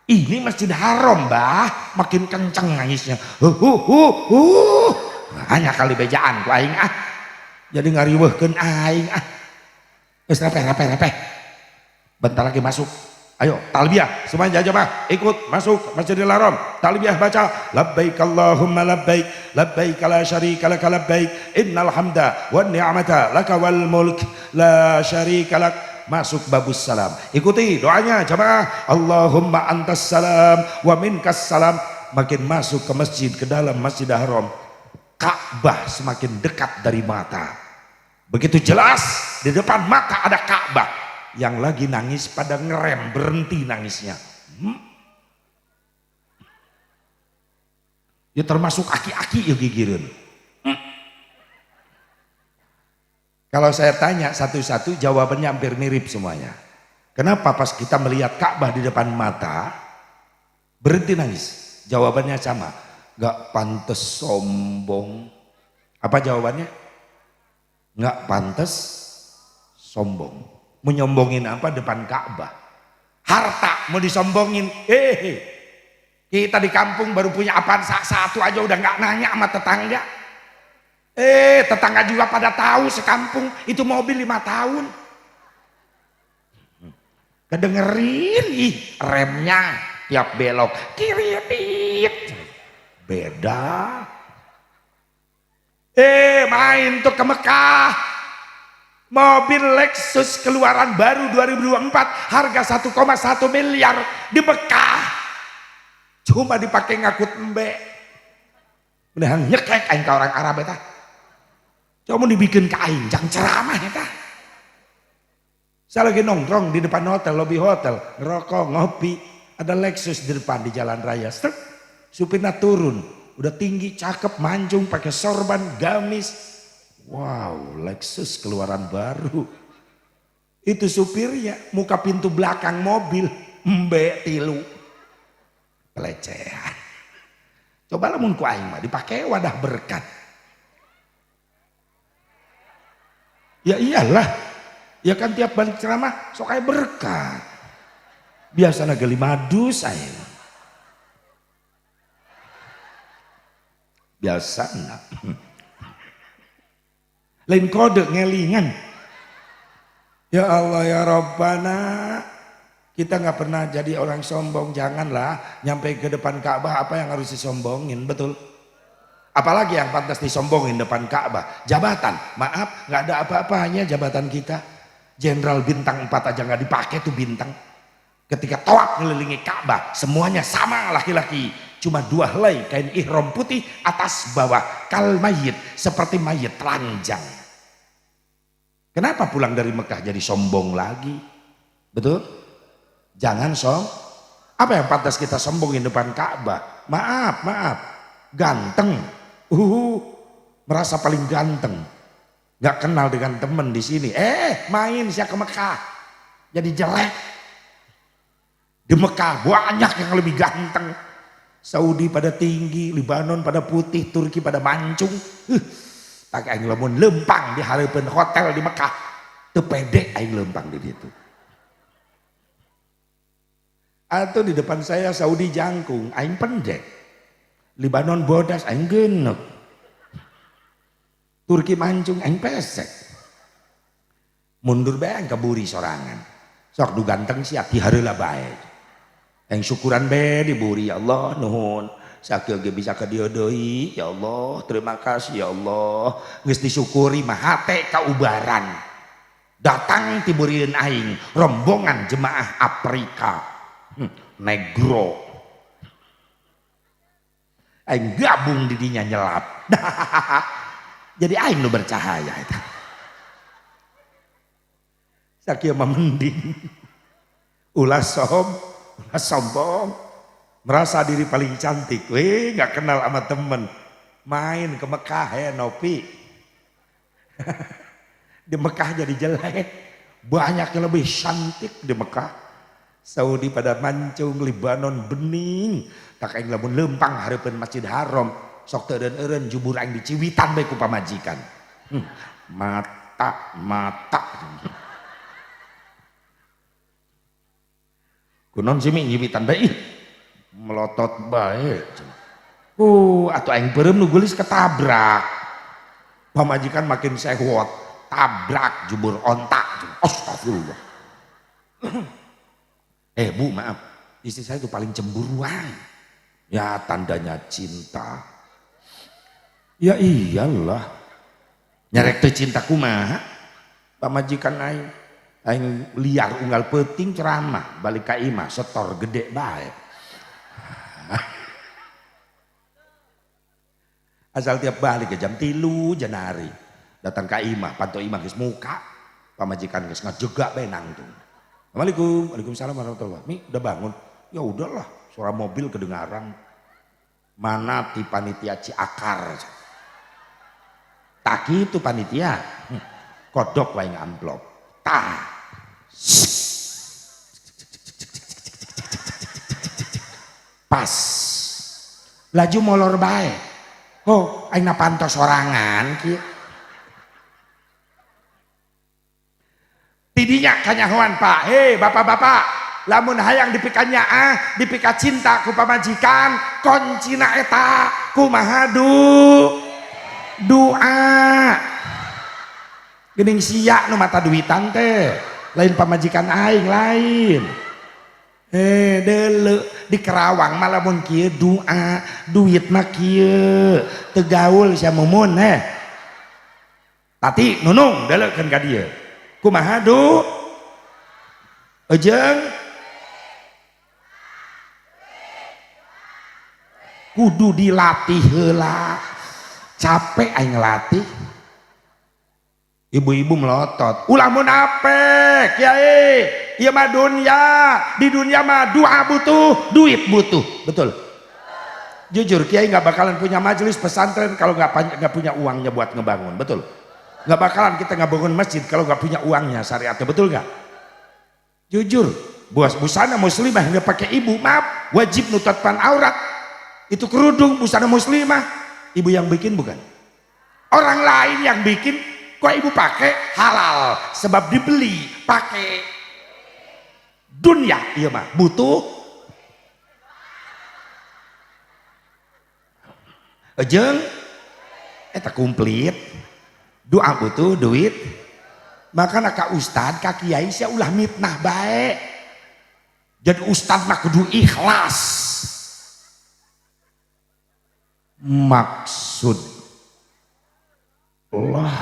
Ini Masjid Haram, Mbah. Makin kenceng nangisnya. Hanya kali bejaan ku aing ah. Jadi ngariweuhkeun aing ah. Geus repeh. Bentar lagi masuk. Ayo talbiyah semuanya jamaah ikut masuk Masjidil Haram. Talbiyah baca labbaik Allahumma labbaik labbaik la syarika lak labbaik innal hamda wan ni'mata laka wal mulk la syarika lak. Masuk babus salam. Ikuti doanya jamaah. Allahumma antas salam wa minkas salam. Makin masuk ke masjid, ke dalam Masjidil Haram, Ka'bah semakin dekat dari mata. Begitu jelas di depan mata ada Ka'bah. Yang lagi nangis pada ngerem, berhenti nangisnya. Ya termasuk aki-aki ya gigireun. Kalau saya tanya satu-satu jawabannya hampir mirip semuanya. Kenapa pas kita melihat Ka'bah di depan mata berhenti nangis? Jawabannya sama. Gak pantas sombong. Apa jawabannya? Gak pantas sombong. Menyombongin apa depan Ka'bah? Harta mau disombongin. Kita di kampung baru punya apaan satu aja udah nggak nanya sama tetangga. Tetangga juga pada tahu sekampung itu mobil 5 tahun. Kedengerin remnya tiap belok kiri beda. Main tuh ke Mekah. Mobil Lexus keluaran baru 2024 harga 1,1 miliar di Mekah. Cuma dipakai ngakut mbek. Udah nyekek aing ka orang Arab eta. Coba dibikin ke aing jang ceramah eta. Saya lagi nongkrong di depan hotel, lobi hotel, ngerokok, ngopi, ada Lexus di depan di jalan raya. Supirnya turun, udah tinggi, cakep, mancung, pakai sorban, gamis. Wow, Lexus keluaran baru. Itu supirnya, muka pintu belakang mobil, mbek tilu. Pelecehan. Coba lamun ku aing mah dipakai wadah berkat. Ya iyalah. Ya kan tiap balik ceramah sok aya berkat. Biasana geuli madu saya. Biasana. Lain kode ngelingan. Ya Allah ya Rabbana, kita nggak pernah jadi orang sombong. Janganlah nyampe ke depan Ka'bah apa yang harus disombongin, betul? Apalagi yang pantas disombongin depan Ka'bah? Jabatan, maaf nggak ada apa-apanya jabatan kita. Jenderal bintang 4 aja nggak dipakai tuh bintang. Ketika tawaf ngelilingi Ka'bah semuanya sama laki-laki. Cuma 2 helai kain ihram putih atas bawah kal mayit seperti mayit telanjang. Kenapa pulang dari Mekah jadi sombong lagi? Betul? Jangan Apa yang pantas kita sombongin depan Ka'bah? Maaf. Ganteng. Merasa paling ganteng. Gak kenal dengan temen di sini. Main siap ke Mekah. Jadi jelek. Di Mekah banyak yang lebih ganteng. Saudi pada tinggi, Libanon pada putih, Turki pada mancung. Tak aing lamun lempang di hareupeun hotel di Mekah. Teu pede aing lempang di ditu. Atau di depan saya Saudi jangkung, aing pendek. Libanon bodas, aing geuneuh. Turki mancung, aing pesek. Mundur bae aing kaburi sorangan. Sok du ganteng siap di hareula bae. Aing syukuran bae diburi ya Allah nuhun. Sakieu ge bisa ka dieu deui ya Allah, terima kasih ya Allah. Geus disyukuri mah hate kaubaran. Datang tiburieun aing rombongan jemaah Afrika. Negro. Aing gabung di dinya nyelap. Jadi aing nu bercahaya eta. Sakieu mah mending. Ulah sombong. Merasa diri paling cantik, gak kenal sama temen, main ke Mekah ya Nopi. Di Mekah jadi jelek, banyak yang lebih cantik di Mekah. Saudi pada mancung, Libanon bening, tak aing lamun lempang hareupeun Masjid Haram, sok teu eureun jubur aing di Ciwitan bae ku pamajikan. Mata. Kunon sih nyiwitan bae melotot bae. Atuh aing beureum nu geulis ketabrak. Pamajikan makin sehwot, tabrak jubur ontak. Astagfirullah. Bu maaf, istri saya itu paling cemburuan. Ya tandanya cinta. Ya iyalah. Nyarek teu cinta kumaha? Pamajikan aing liar unggal peuting ceramah balik ka imah setor gede bae. Asal tiap balik ke jam 3 Janari datang ka imah, pantau imah geus muka, pamajikan geus ngajegak bae nangtung. Assalamualaikum, waalaikumsalam warahmatullahi wabarakatuh. Mi udah bangun? Ya udahlah, suara mobil kedengaran. Mana ti panitia Ciakar? Tak gitu panitia, kodok wae amplop. Tah. Pas. Laju molor bae. Aing pantos sorangan kieu. Tidinya kanyahoan Pak, bapak-bapak, lamun hayang dipikanya dipika cinta ku pamajikan, koncina eta kumaha doa. Geuning sia nu mata duitan teh, lain pamajikan aing lain. Deuleu di Kerawang malah mun kieu doa, duit mah kieu, teu gaul sia mumun Tati nunung deuleukeun ka dieu. Kumaha Ejeng kudu dilatih heula, capek aing ngelatih. Ibu-ibu melotot, ulah mun apek Kiai, ieu mah dunya, di dunia mah doa butuh, duit butuh, betul? Jujur Kiai nggak bakalan punya majelis pesantren kalau nggak punya uangnya buat ngebangun, betul? Nggak bakalan kita ngebangun masjid kalau nggak punya uangnya syariatnya, betul nggak? Jujur, busana muslimah nggak pakai ibu, maaf, wajib nutupkan aurat. Itu kerudung busana muslimah, ibu yang bikin bukan? Orang lain yang bikin, kok ibu pakai halal, sebab dibeli pakai dunia, iya mah butuh. Ejeng, eta komplit. Doa butuh duit, maka ka ustad ka kiai sia ulah mitnah bae. Jadi ustad mah kudu ikhlas. Maksud Allah.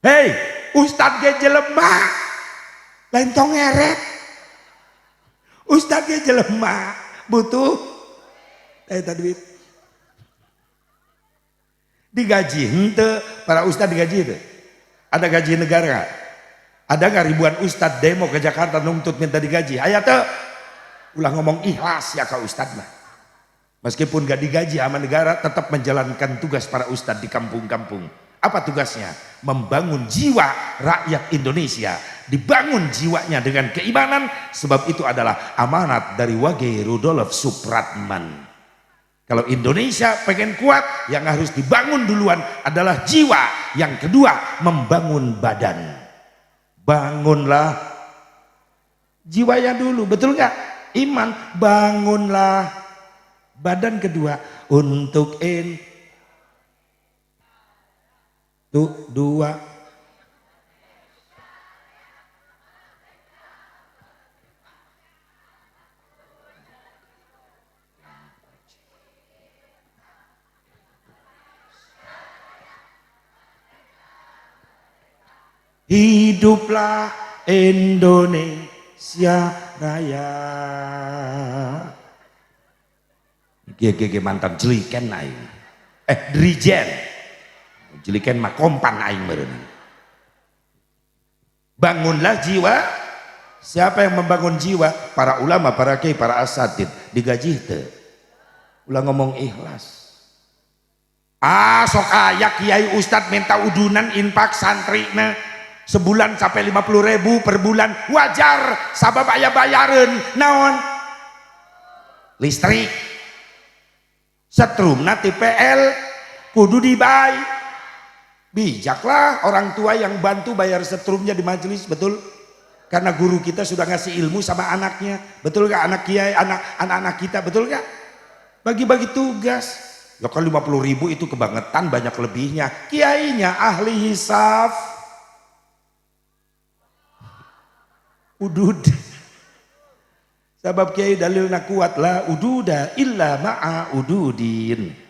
Hei, ustad ge jelema lain tong ngeret. Ustad ge jelema butuh eta duit. Digaji henteu, para ustad digaji itu. Ada gaji negara gak? Ada gak ribuan ustad demo ke Jakarta nuntut minta digaji? Aya teu? Ulah ngomong ikhlas ya ka ustad mah. Meskipun gak digaji sama negara, tetap menjalankan tugas para ustad di kampung-kampung. Apa tugasnya? Membangun jiwa rakyat Indonesia. Dibangun jiwanya dengan keimanan, sebab itu adalah amanat dari Wage Rudolf Supratman. Kalau Indonesia pengen kuat, yang harus dibangun duluan adalah jiwa. Yang kedua, membangun badan. Bangunlah jiwanya dulu, betul nggak? Iman, bangunlah badan kedua untuk dua. Hiduplah Indonesia Raya. Gege mantan jeliken aing. Drijen. Jeliken mah kompan aing meureun. Bangunlah jiwa. Siapa yang membangun jiwa? Para ulama, para kiai, para asatid. Digaji teu. Ulah ngomong ikhlas. Sok aya kiai ustad minta udunan infak santrina. sebulan sampai 50.000 per bulan wajar, sabab aya bayaran naon listrik, setrum nanti PL kudu dibayar. Bijaklah orang tua yang bantu bayar setrumnya di majelis, betul? Karena guru kita sudah ngasih ilmu sama anaknya, betul gak? Anak kiai, anak-anak kita, betul gak? Bagi-bagi tugas. Ya kan 50.000 itu kebangetan, banyak lebihnya. Kiainya ahli hisab, udud. Sabab kiai dalilna kuat, la ududa illa ma'a ududin.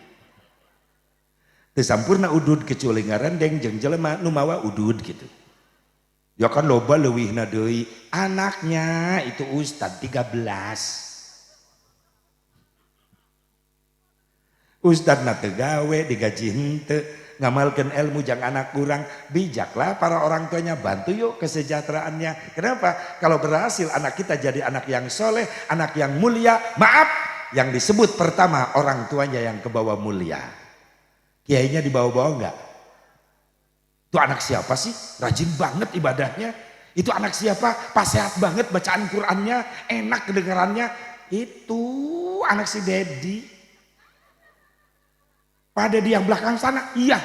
Sampurna udud kecuali ngarandeng jeung jelema nu mawa udud gitu. Ya kan loba leuwihna deui, anaknya itu ustad 13. Ustadna teu gawe, digaji henteu, ngamalkeun ilmu jang anak kurang. Bijaklah para orang tuanya, bantu yuk kesejahteraannya. Kenapa? Kalau berhasil anak kita jadi anak yang soleh, anak yang mulia, maaf, yang disebut pertama orang tuanya yang kebawa mulia. Kiainya dibawa-bawa enggak? Itu anak siapa sih? Rajin banget ibadahnya. Itu anak siapa? Pasehat banget bacaan Qur'annya, enak kedengarannya. Itu anak si Dedi. Pada di yang belakang sana, iya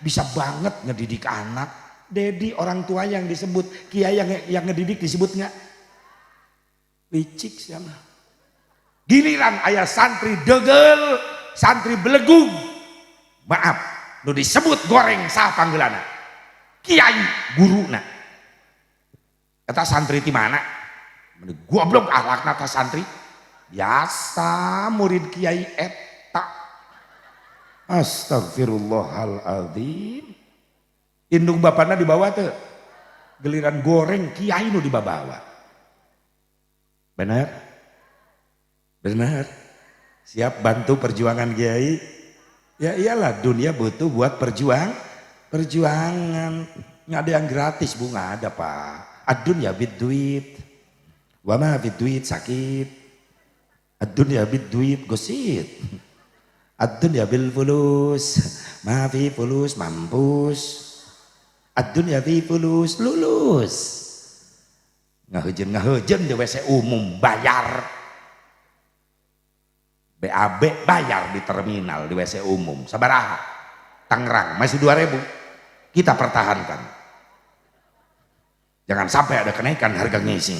bisa banget ngedidik anak. Dedi orang tua yang disebut, kiai yang ngedidik disebut nggak? Licik sama. Giliran ayah santri degel, santri belegung. Maaf, nu disebut goreng saha panggeulana? Kiai guruna. Eta santri ti mana? Goblok akhlakna ta santri. Biasa murid kiai eta. Astagfirullahaladzim. Indung bapana dibawa tuh. Giliran goreng kiai nu dibawa. Benar? Benar. Siap bantu perjuangan kiai? Ya iyalah, dunia butuh buat perjuangan. Nggak ada yang gratis, Bu, nggak ada, Pak. Ad-dunya bid-duit. Wa ma bid-duit sakit. Ad-dunya bid-duit gosit. Ad-dunya bil fulus. Ma fi fulus mampus. Ad-dunya fi fulus lulus. Ngahejen di WC umum bayar. BAB bayar di terminal di WC umum. Sabaraha? Tangerang masih 2.000. Kita pertahankan. Jangan sampai ada kenaikan harga ngising.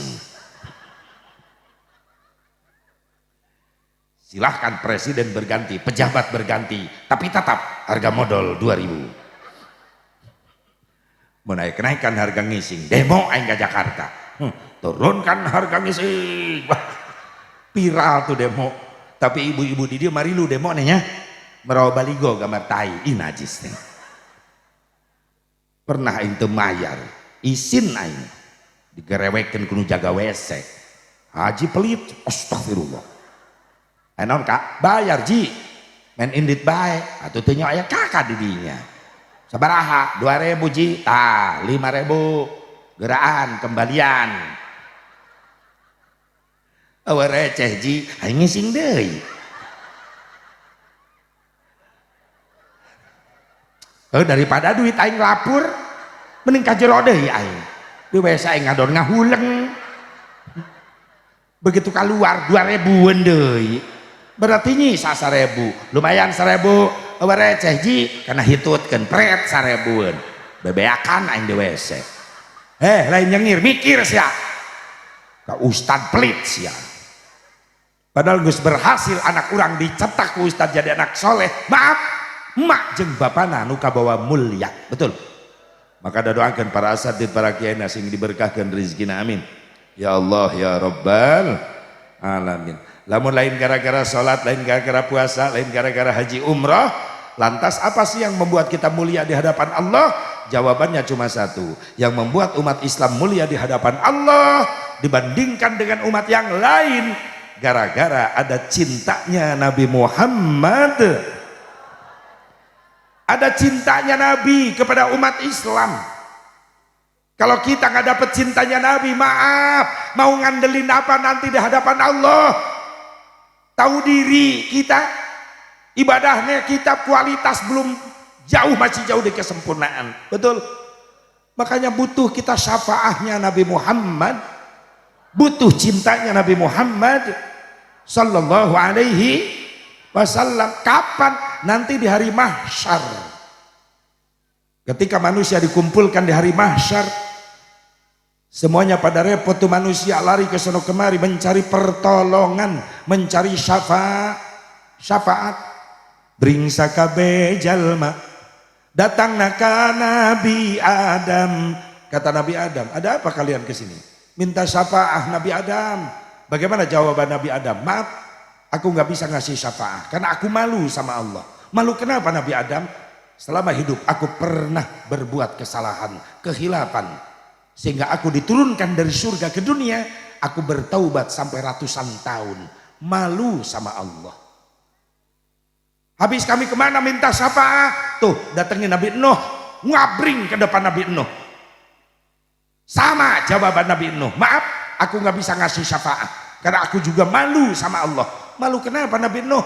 Silahkan presiden berganti, pejabat berganti, tapi tetap harga modal 2.000. Kenaikan harga ngising, demo aing ke Jakarta. Turunkan harga ngising. Wah, viral tuh demo. Tapi ibu-ibu di dia mari lu demo nya merawa baligo gambar tai, najis nih. Pernah aing teu mayar, isin aing digerewekeun kudu jaga WC. Haji pelit, astagfirullah. Enon Kak, bayar ji. Men indit bae, atuh teu nya aya kakak di dinya. Sabaraha? 2.000 ji, tah 5.000 geraan kembalian. Awa receh ji, aing ngising deui. Daripada duit aing lapur, mending ka jero deui aing. Di WC aing ngadon ngahuleng. Begitu keluar 2.000-an deui. Berarti nyisa 1.000. Lumayan 1.000. Awa receh ji, kana hitutkeun pret 1.000-an. Bebeakan aing di WC. Lain nyengir, mikir sia. Ka ustad pelit sia. Padahal gus berhasil anak orang dicetak ku ustad jadi anak soleh. Maaf, emak jeung bapana nu kabawa mulia. Betul. Maka doakan para asatidz, para kiai sing diberkahkan rezekina, amin. Ya Allah ya Rabbal alamin. Lamun lain gara-gara salat, lain gara-gara puasa, lain gara-gara haji umrah, lantas apa sih yang membuat kita mulia di hadapan Allah? Jawabannya cuma satu. Yang membuat umat Islam mulia di hadapan Allah dibandingkan dengan umat yang lain, gara-gara ada cintanya Nabi Muhammad, ada cintanya Nabi kepada umat Islam. Kalau kita nggak dapet cintanya Nabi, maaf, mau ngandelin apa nanti di hadapan Allah? Tahu diri kita, ibadahnya kita kualitas belum jauh, masih jauh dari kesempurnaan. Betul? Makanya butuh kita syafaahnya Nabi Muhammad, butuh cintanya Nabi Muhammad sallallahu alaihi wasallam. Kapan? Nanti di hari mahsyar. Ketika manusia dikumpulkan di hari mahsyar, semuanya pada repot tuh, manusia lari ke sono kemari mencari pertolongan, mencari syafaat. Bringsa kabe jalma datang naka Nabi Adam. Kata Nabi Adam, ada apa kalian kesini? Minta syafaat Nabi Adam. Bagaimana jawaban Nabi Adam? Maaf, aku nggak bisa ngasih syafaat karena aku malu sama Allah. Malu kenapa Nabi Adam? Selama hidup aku pernah berbuat kesalahan, kehilafan, sehingga aku diturunkan dari surga ke dunia. Aku bertaubat sampai ratusan tahun, malu sama Allah. Habis kami kemana minta syafaat? Tuh datengin Nabi Nuh, ngabring ke depan Nabi Nuh. Sama jawaban Nabi Nuh, maaf aku nggak bisa ngasih syafaat karena aku juga malu sama Allah. Malu kenapa Nabi Nuh?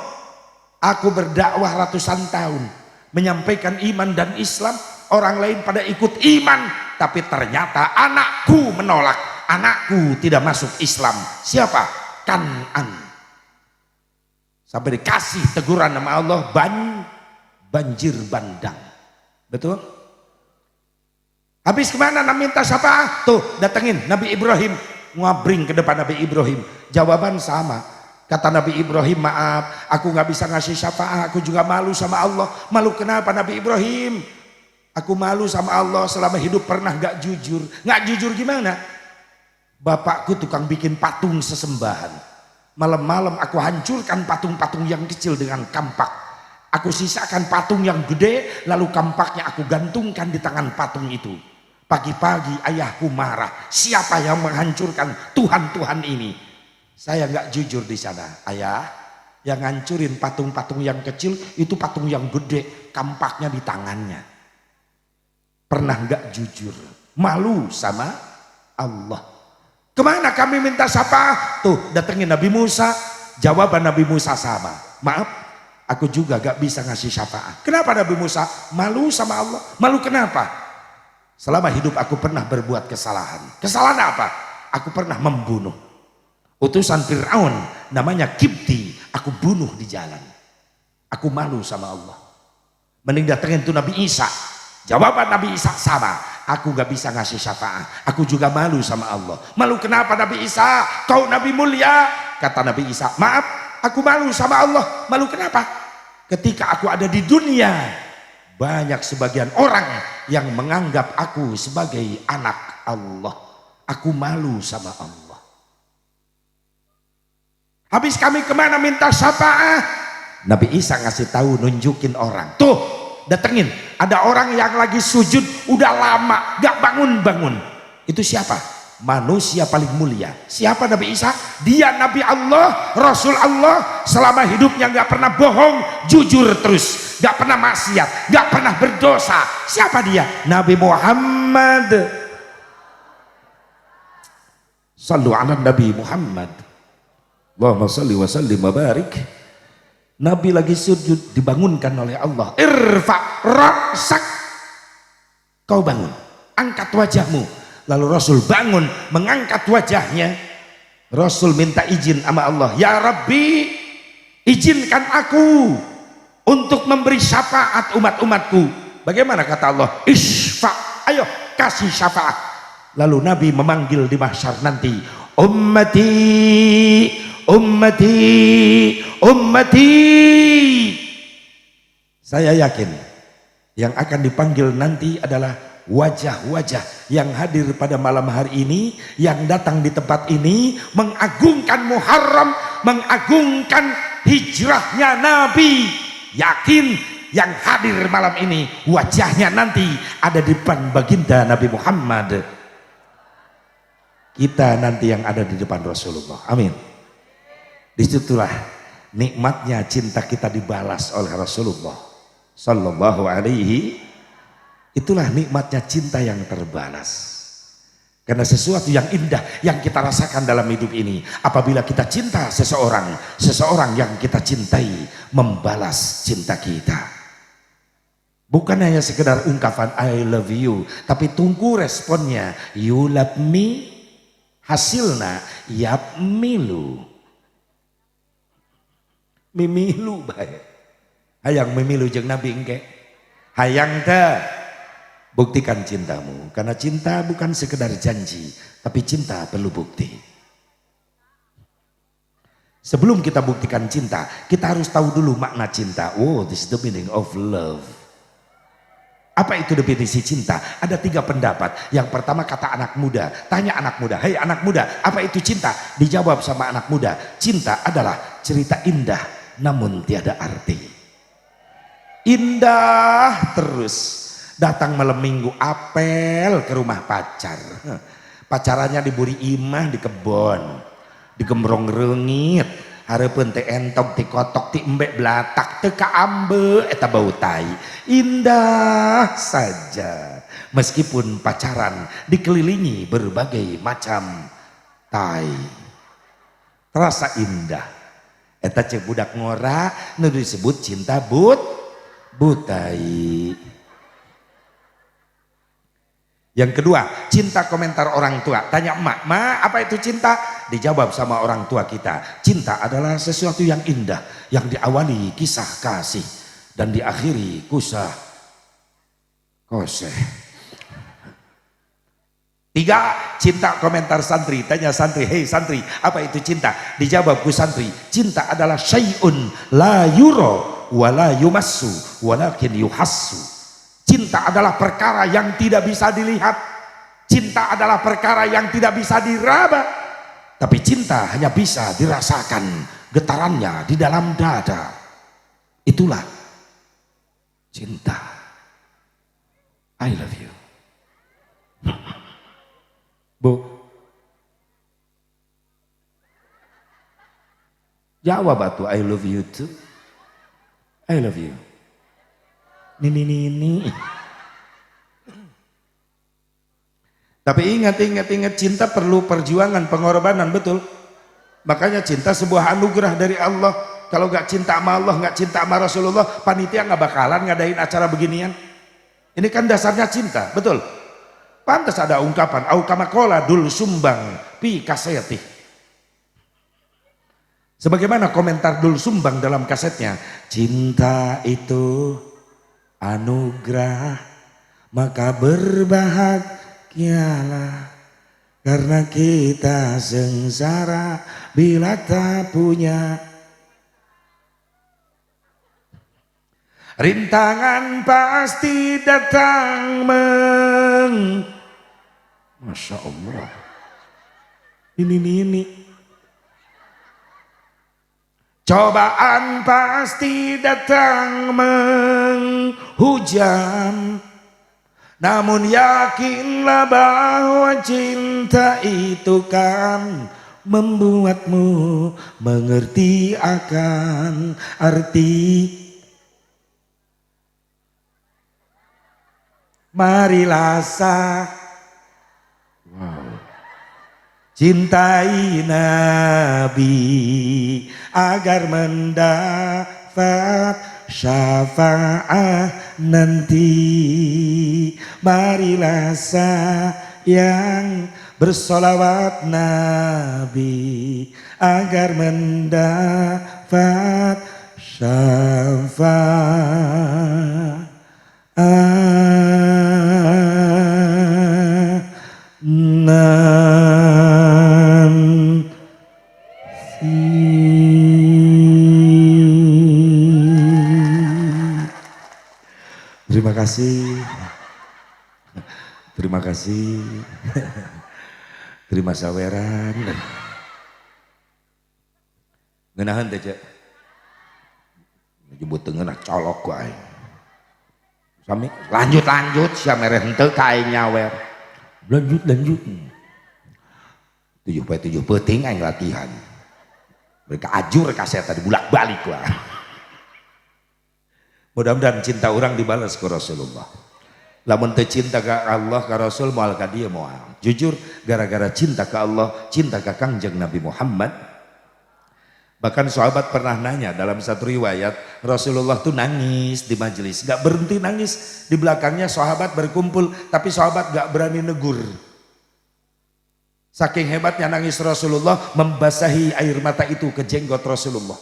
Aku berdakwah ratusan tahun, menyampaikan iman dan Islam, orang lain pada ikut iman, tapi ternyata anakku menolak, anakku tidak masuk Islam. Siapa? Kan'an. Sampai dikasih teguran sama Allah, banjir bandang. Betul? Habis kemana minta syafaat? Tuh datengin Nabi Ibrahim, ngabring ke depan Nabi Ibrahim. Jawaban sama. Kata Nabi Ibrahim, maaf aku nggak bisa ngasih syafaat, aku juga malu sama Allah. Malu kenapa Nabi Ibrahim? Aku malu sama Allah, selama hidup pernah nggak jujur. Nggak jujur gimana? Bapakku tukang bikin patung sesembahan. Malam-malam aku hancurkan patung-patung yang kecil dengan kampak. Aku sisakan patung yang gede, lalu kampaknya aku gantungkan di tangan patung itu. Pagi-pagi ayahku marah, siapa yang menghancurkan Tuhan-Tuhan ini? Saya nggak jujur di sana. Ayah, yang ngancurin patung-patung yang kecil itu patung yang gede, kampaknya di tangannya. Pernah nggak jujur, malu sama Allah. Kemana kami minta syafaat? Tuh datengin Nabi Musa, jawaban Nabi Musa sama. Maaf, aku juga gak bisa ngasih syafaat. Kenapa Nabi Musa? Malu sama Allah. Malu kenapa? Selama hidup aku pernah berbuat kesalahan. Kesalahan apa? Aku pernah membunuh utusan Fir'aun, namanya Kipti. Aku bunuh di jalan. Aku malu sama Allah. Mending datengin tuh Nabi Isa. Jawaban Nabi Isa sama. Aku gak bisa ngasih syafaat. Aku juga malu sama Allah. Malu kenapa Nabi Isa? Kau Nabi mulia. Kata Nabi Isa, maaf aku malu sama Allah. Malu kenapa? Ketika aku ada di dunia, banyak sebagian orang yang menganggap aku sebagai anak Allah. Aku malu sama Allah. Habis kami kemana minta syafaat? Nabi Isa ngasih tahu, nunjukin orang. Tuh datengin, ada orang yang lagi sujud udah lama gak bangun-bangun. Itu siapa? Manusia paling mulia. Siapa Nabi Isa? Dia Nabi Allah, Rasul Allah, selama hidupnya gak pernah bohong, jujur terus, gak pernah maksiat, gak pernah berdosa. Siapa dia? Nabi Muhammad. Sallu ala Nabi Muhammad. Allahumma salli wa sallim wa barik. Nabi lagi sujud, dibangunkan oleh Allah. Irfa ra'sak. Kau bangun, angkat wajahmu. Lalu Rasul bangun, mengangkat wajahnya. Rasul minta izin sama Allah. Ya Rabbi, izinkan aku untuk memberi syafaat umat-umatku. Bagaimana kata Allah? Isfa, ayo kasih syafaat. Lalu Nabi memanggil di mahsyar nanti, ummati, ummati, ummati. Saya yakin yang akan dipanggil nanti adalah wajah-wajah yang hadir pada malam hari ini, yang datang di tempat ini mengagungkan Muharram, mengagungkan hijrahnya Nabi. Yakin yang hadir malam ini wajahnya nanti ada di depan baginda Nabi Muhammad. Kita nanti yang ada di depan Rasulullah. Amin. Disitulah nikmatnya cinta kita dibalas oleh Rasulullah Sallallahu Alaihi. Itulah nikmatnya cinta yang terbalas. Karena sesuatu yang indah yang kita rasakan dalam hidup ini, apabila kita cinta seseorang, seseorang yang kita cintai membalas cinta kita. Bukan hanya sekedar ungkapan I love you, tapi tunggu responnya. You love me, hasilnya yap milu. Mimilu baik. Hayang mimilu jeung Nabi engke. Hayang teh buktikan cintamu. Karena cinta bukan sekedar janji, tapi cinta perlu bukti. Sebelum kita buktikan cinta, kita harus tahu dulu makna cinta. Oh, this is the meaning of love. Apa itu definisi cinta? Ada 3 pendapat. Yang pertama kata anak muda. Tanya anak muda, hei anak muda, apa itu cinta? Dijawab sama anak muda, cinta adalah cerita indah namun tiada arti. Indah terus. Datang malam minggu apel ke rumah pacar. Pacarannya diburi imah di kebon, digembrong reungit, hareupeun teh entok ti kotok ti embek belatak teu kaambe eta bau tai. Indah saja meskipun pacaran dikelilingi berbagai macam tai. Terasa indah. Eta cek budak ngora nu disebut cinta butai. Yang kedua, cinta komentar orang tua. Tanya emak, "Ma, apa itu cinta?" Dijawab sama orang tua kita. Cinta adalah sesuatu yang indah, yang diawali kisah kasih dan diakhiri kusah koseh. 3, cinta komentar santri. Tanya santri, "Hei santri, apa itu cinta?" Dijawab ku santri, "Cinta adalah syai'un la yuro wa la yumassu walakin yuhassu." Cinta adalah perkara yang tidak bisa dilihat. Cinta adalah perkara yang tidak bisa diraba. Tapi cinta hanya bisa dirasakan getarannya di dalam dada. Itulah cinta. I love you. Bu, jawab atuh, I love you too. I love you. Nini. Tapi ingat cinta perlu perjuangan, pengorbanan, betul. Makanya cinta sebuah anugerah dari Allah. Kalau gak cinta sama Allah, gak cinta sama Rasulullah, panitia gak bakalan ngadain acara beginian. Ini kan dasarnya cinta, betul. Pantas ada ungkapan au kama qala dul sumbang pi kaseti. Sebagaimana komentar Dul Sumbang dalam kasetnya, cinta itu anugerah, maka berbahagialah karena kita sengsara bila tak punya. Rintangan pasti datang Masya Allah. Ini. Cobaan pasti datang menghujam, namun yakinlah bahwa cinta itu kan membuatmu mengerti akan arti. Marilah cintai Nabi agar mendapat syafaat nanti. Marilah sayang bersolawat Nabi agar mendapat syafaat Terima kasih. Terima saweran. Ngeunaheun teh cek. Nyebut teu ngeunah colok ku aing. Sami lanjut sia mereh henteu ka aing nyawer. Lanjut. 7 peuting aing latihan. Mereka ajur kaset tadi bulak-balik lah. Mudah-mudahan cinta orang dibalas ke Rasulullah. Lamun teu cinta ka Allah ka Rasul moal ka dieu moal. Jujur gara-gara cinta ka Allah, cinta ka Kangjeng Nabi Muhammad, Bahkan sahabat pernah nanya dalam satu riwayat, Rasulullah tuh nangis di majelis, gak berhenti nangis. Di belakangnya sahabat berkumpul, tapi sahabat gak berani negur. Saking hebatnya nangis Rasulullah, membasahi air mata itu ke jenggot Rasulullah.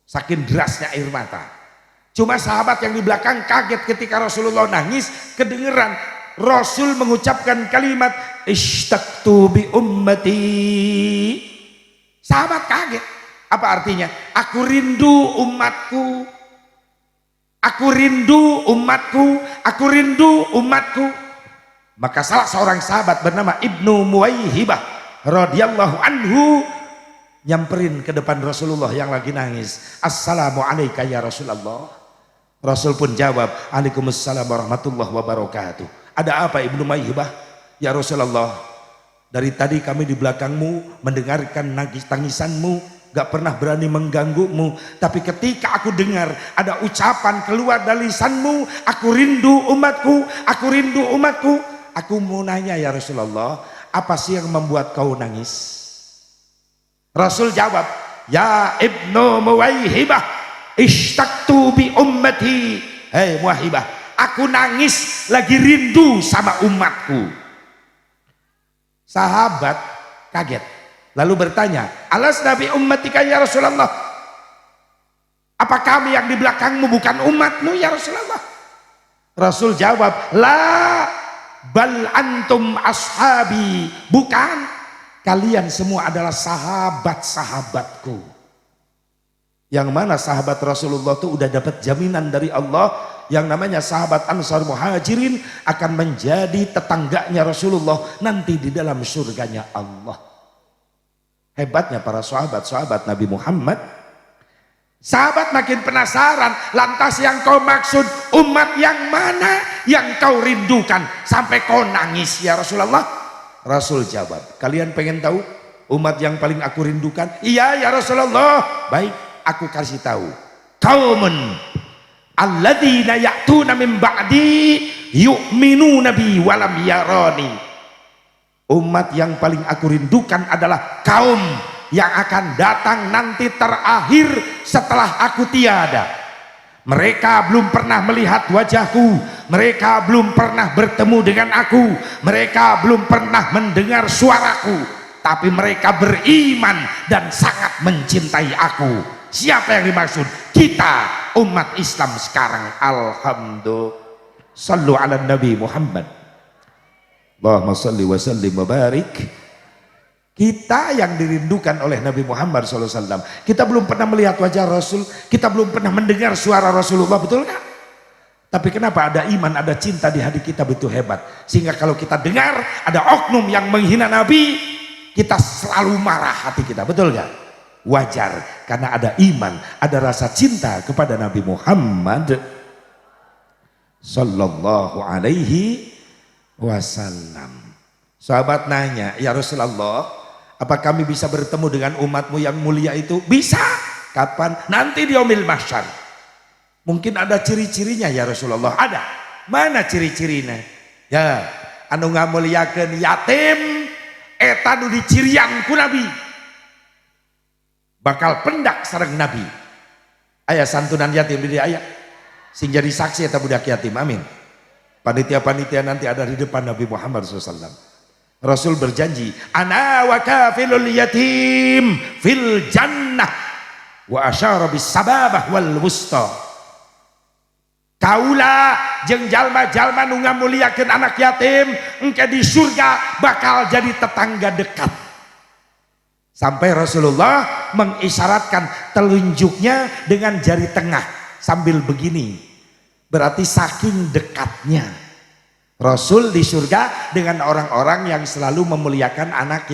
Saking derasnya air mata. Cuma sahabat yang di belakang kaget ketika Rasulullah nangis, kedengeran Rasul mengucapkan kalimat, ishtaqtu bi ummati. Sahabat kaget. Apa artinya? Aku rindu umatku. Aku rindu umatku. Aku rindu umatku. Maka salah seorang sahabat bernama Ibnu Muwaihibah radhiyallahu anhu nyamperin ke depan Rasulullah yang lagi nangis. Assalamu alayka ya Rasulullah. Rasul pun jawab, Waalaikumsalam warahmatullahi wabarakatuh. Ada apa Ibnu Muwaihibah? Ya Rasulullah, dari tadi kami di belakangmu mendengarkan tangisanmu, gak pernah berani mengganggumu, tapi ketika aku dengar ada ucapan keluar dari lisanmu, aku rindu umatku, aku rindu umatku. Aku mau nanya ya Rasulullah, apa sih yang membuat kau nangis? Rasul jawab, ya Ibnu Muwaihibah, ishtaqtu bi ummati. Hei Muwaihibah, aku nangis lagi rindu sama umatku. Sahabat kaget. Lalu bertanya, alas nabi ummatika ya Rasulullah, apa kami yang di belakangmu bukan umatmu ya Rasulullah? Rasul jawab, la bal antum ashabi. Bukan, kalian semua adalah sahabat-sahabatku. Yang mana sahabat Rasulullah itu udah dapat jaminan dari Allah, yang namanya sahabat Ansar Muhajirin akan menjadi tetangganya Rasulullah nanti di dalam surganya Allah. Hebatnya para sahabat-sahabat Nabi Muhammad. Sahabat makin penasaran, lantas yang kau maksud umat yang mana yang kau rindukan sampai kau nangis ya Rasulullah? Rasul jawab, kalian pengen tahu umat yang paling aku rindukan? Iya ya Rasulullah. Baik, aku kasih tahu. Qaumun alladzina ya'tuna min ba'di yu'minuna bi walam yarani. Umat yang paling aku rindukan adalah kaum yang akan datang nanti terakhir setelah aku tiada. Mereka belum pernah melihat wajahku, mereka belum pernah bertemu dengan aku, mereka belum pernah mendengar suaraku, tapi mereka beriman dan sangat mencintai aku. Siapa yang dimaksud? Kita umat Islam sekarang. Alhamdulillah. Sallu ala Nabi Muhammad. Allahumma salli wa sallim wa barik. Kita yang dirindukan oleh Nabi Muhammad SAW. Kita belum pernah melihat wajah Rasul, kita belum pernah mendengar suara Rasulullah, betul nggak? Tapi kenapa ada iman, ada cinta di hati kita, betul hebat. Sehingga kalau kita dengar ada oknum yang menghina Nabi, kita selalu marah hati kita, betul nggak? Wajar, karena ada iman, ada rasa cinta kepada Nabi Muhammad Sallallahu Alaihi Wasallam. Sahabat nanya, ya Rasulullah, apa kami bisa bertemu dengan umatmu yang mulia itu? Bisa. Kapan? Nanti di yaumil mahsyar. Mungkin ada ciri-cirinya ya Rasulullah. Ada. Mana ciri-cirinya? Ya, anu ngamuliakeun yatim eta nu dicirian ku Nabi. Bakal pendak sareng Nabi. Aya santunan yatim di aya. Sing jadi saksi eta budak yatim. Amin. Panitia-panitia nanti ada di depan Nabi Muhammad SAW. Rasul berjanji, ana wa kafilul yatim fil jannah wa asyara bis sababah wal wusta. Kaula jeung jalma-jalma nu ngamuliakeun anak yatim engke di surga bakal jadi tetangga dekat. Sampai Rasulullah mengisyaratkan telunjuknya dengan jari tengah sambil begini. Berarti saking dekatnya Rasul di surga dengan orang-orang yang selalu memuliakan anak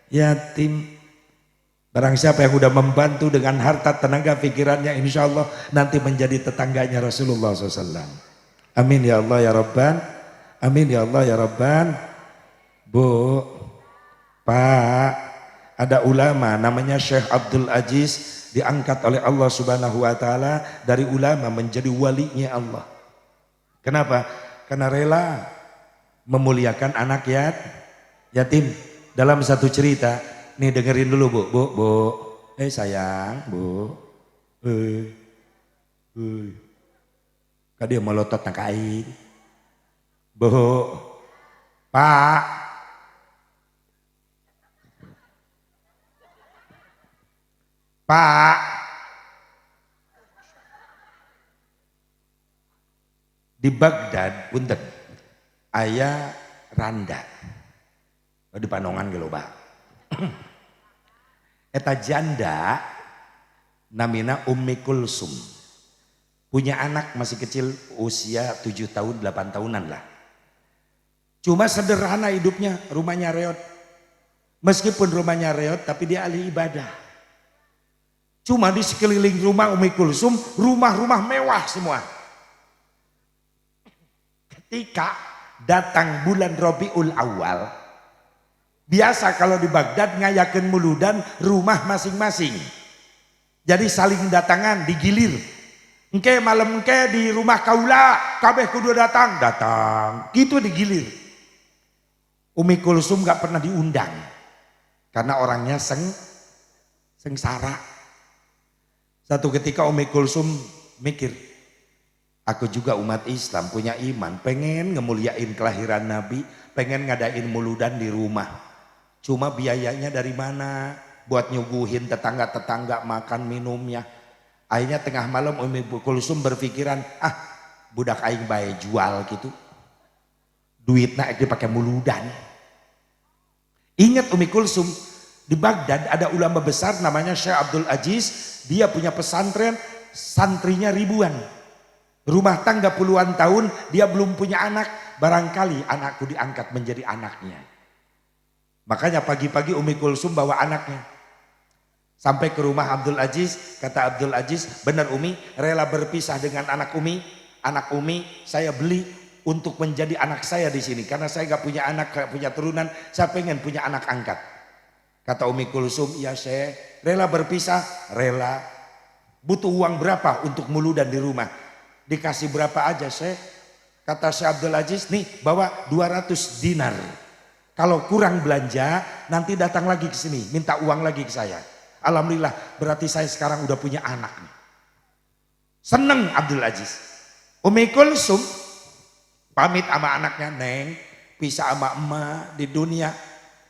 yatim. Barang siapa yang sudah membantu dengan harta, tenaga, pikirannya, insya Allah nanti menjadi tetangganya Rasulullah SAW. Amin ya Allah ya Rabban. Amin ya Allah ya Rabban. Bu, Pak, ada ulama namanya Syekh Abdul Aziz, diangkat oleh Allah Subhanahu wa taala dari ulama menjadi walinya Allah. Kenapa? Karena rela memuliakan anak yatim. Dalam satu cerita, nih dengerin dulu Bu. Sayang, Bu. Kak dia melotot nak aing. Bu. Pak. Pak. Di Baghdad punten aya randa. Di Panongan ge loba. Eta janda namina Ummi Kulsum. Punya anak masih kecil usia 7 tahun 8 tahunan lah. Cuma sederhana hidupnya, rumahnya reot. Meskipun rumahnya reot tapi dia ahli ibadah. Cuma di sekeliling rumah Ummi Kulsum rumah-rumah mewah semua. Ketika datang bulan Rabiul Awal, biasa kalau di Baghdad ngayakeun muludan rumah masing-masing. Jadi saling datangan, digilir. Engke malam engke di rumah kaula, kabeh kudu datang. Gitu digilir. Ummi Kulsum gak pernah diundang. Karena orangnya sengsara. Satu ketika Ummi Kulsum mikir, aku juga umat Islam punya iman, pengen ngemuliain kelahiran Nabi, pengen ngadain muludan di rumah. Cuma biayanya dari mana? Buat nyuguhin tetangga-tetangga makan minumnya. Akhirnya tengah malam Ummi Kulsum berpikiran, budak aing bae jual gitu. Duitnya dipakai muludan. Ingat Ummi Kulsum, di Baghdad ada ulama besar namanya Syekh Abdul Aziz. Dia punya pesantren, santrinya ribuan. Rumah tangga puluhan tahun, dia belum punya anak. Barangkali anakku diangkat menjadi anaknya. Makanya pagi-pagi Ummi Kulsum bawa anaknya. Sampai ke rumah Abdul Aziz, kata Abdul Aziz, benar Umi, rela berpisah dengan anak Umi. Anak Umi saya beli untuk menjadi anak saya di sini. Karena saya gak punya anak, gak punya turunan, saya pengen punya anak angkat. Kata Ummi Kulsum, ya Syekh, rela berpisah? Rela. Butuh uang berapa untuk muludan di rumah? Dikasih berapa aja Syekh? Kata Syekh Abdul Aziz, nih bawa 200 dinar. Kalau kurang belanja, nanti datang lagi ke sini, minta uang lagi ke saya. Alhamdulillah, berarti saya sekarang udah punya anak nih. Seneng Abdul Aziz. Ummi Kulsum pamit sama anaknya, Neng, pisah sama emak di dunia.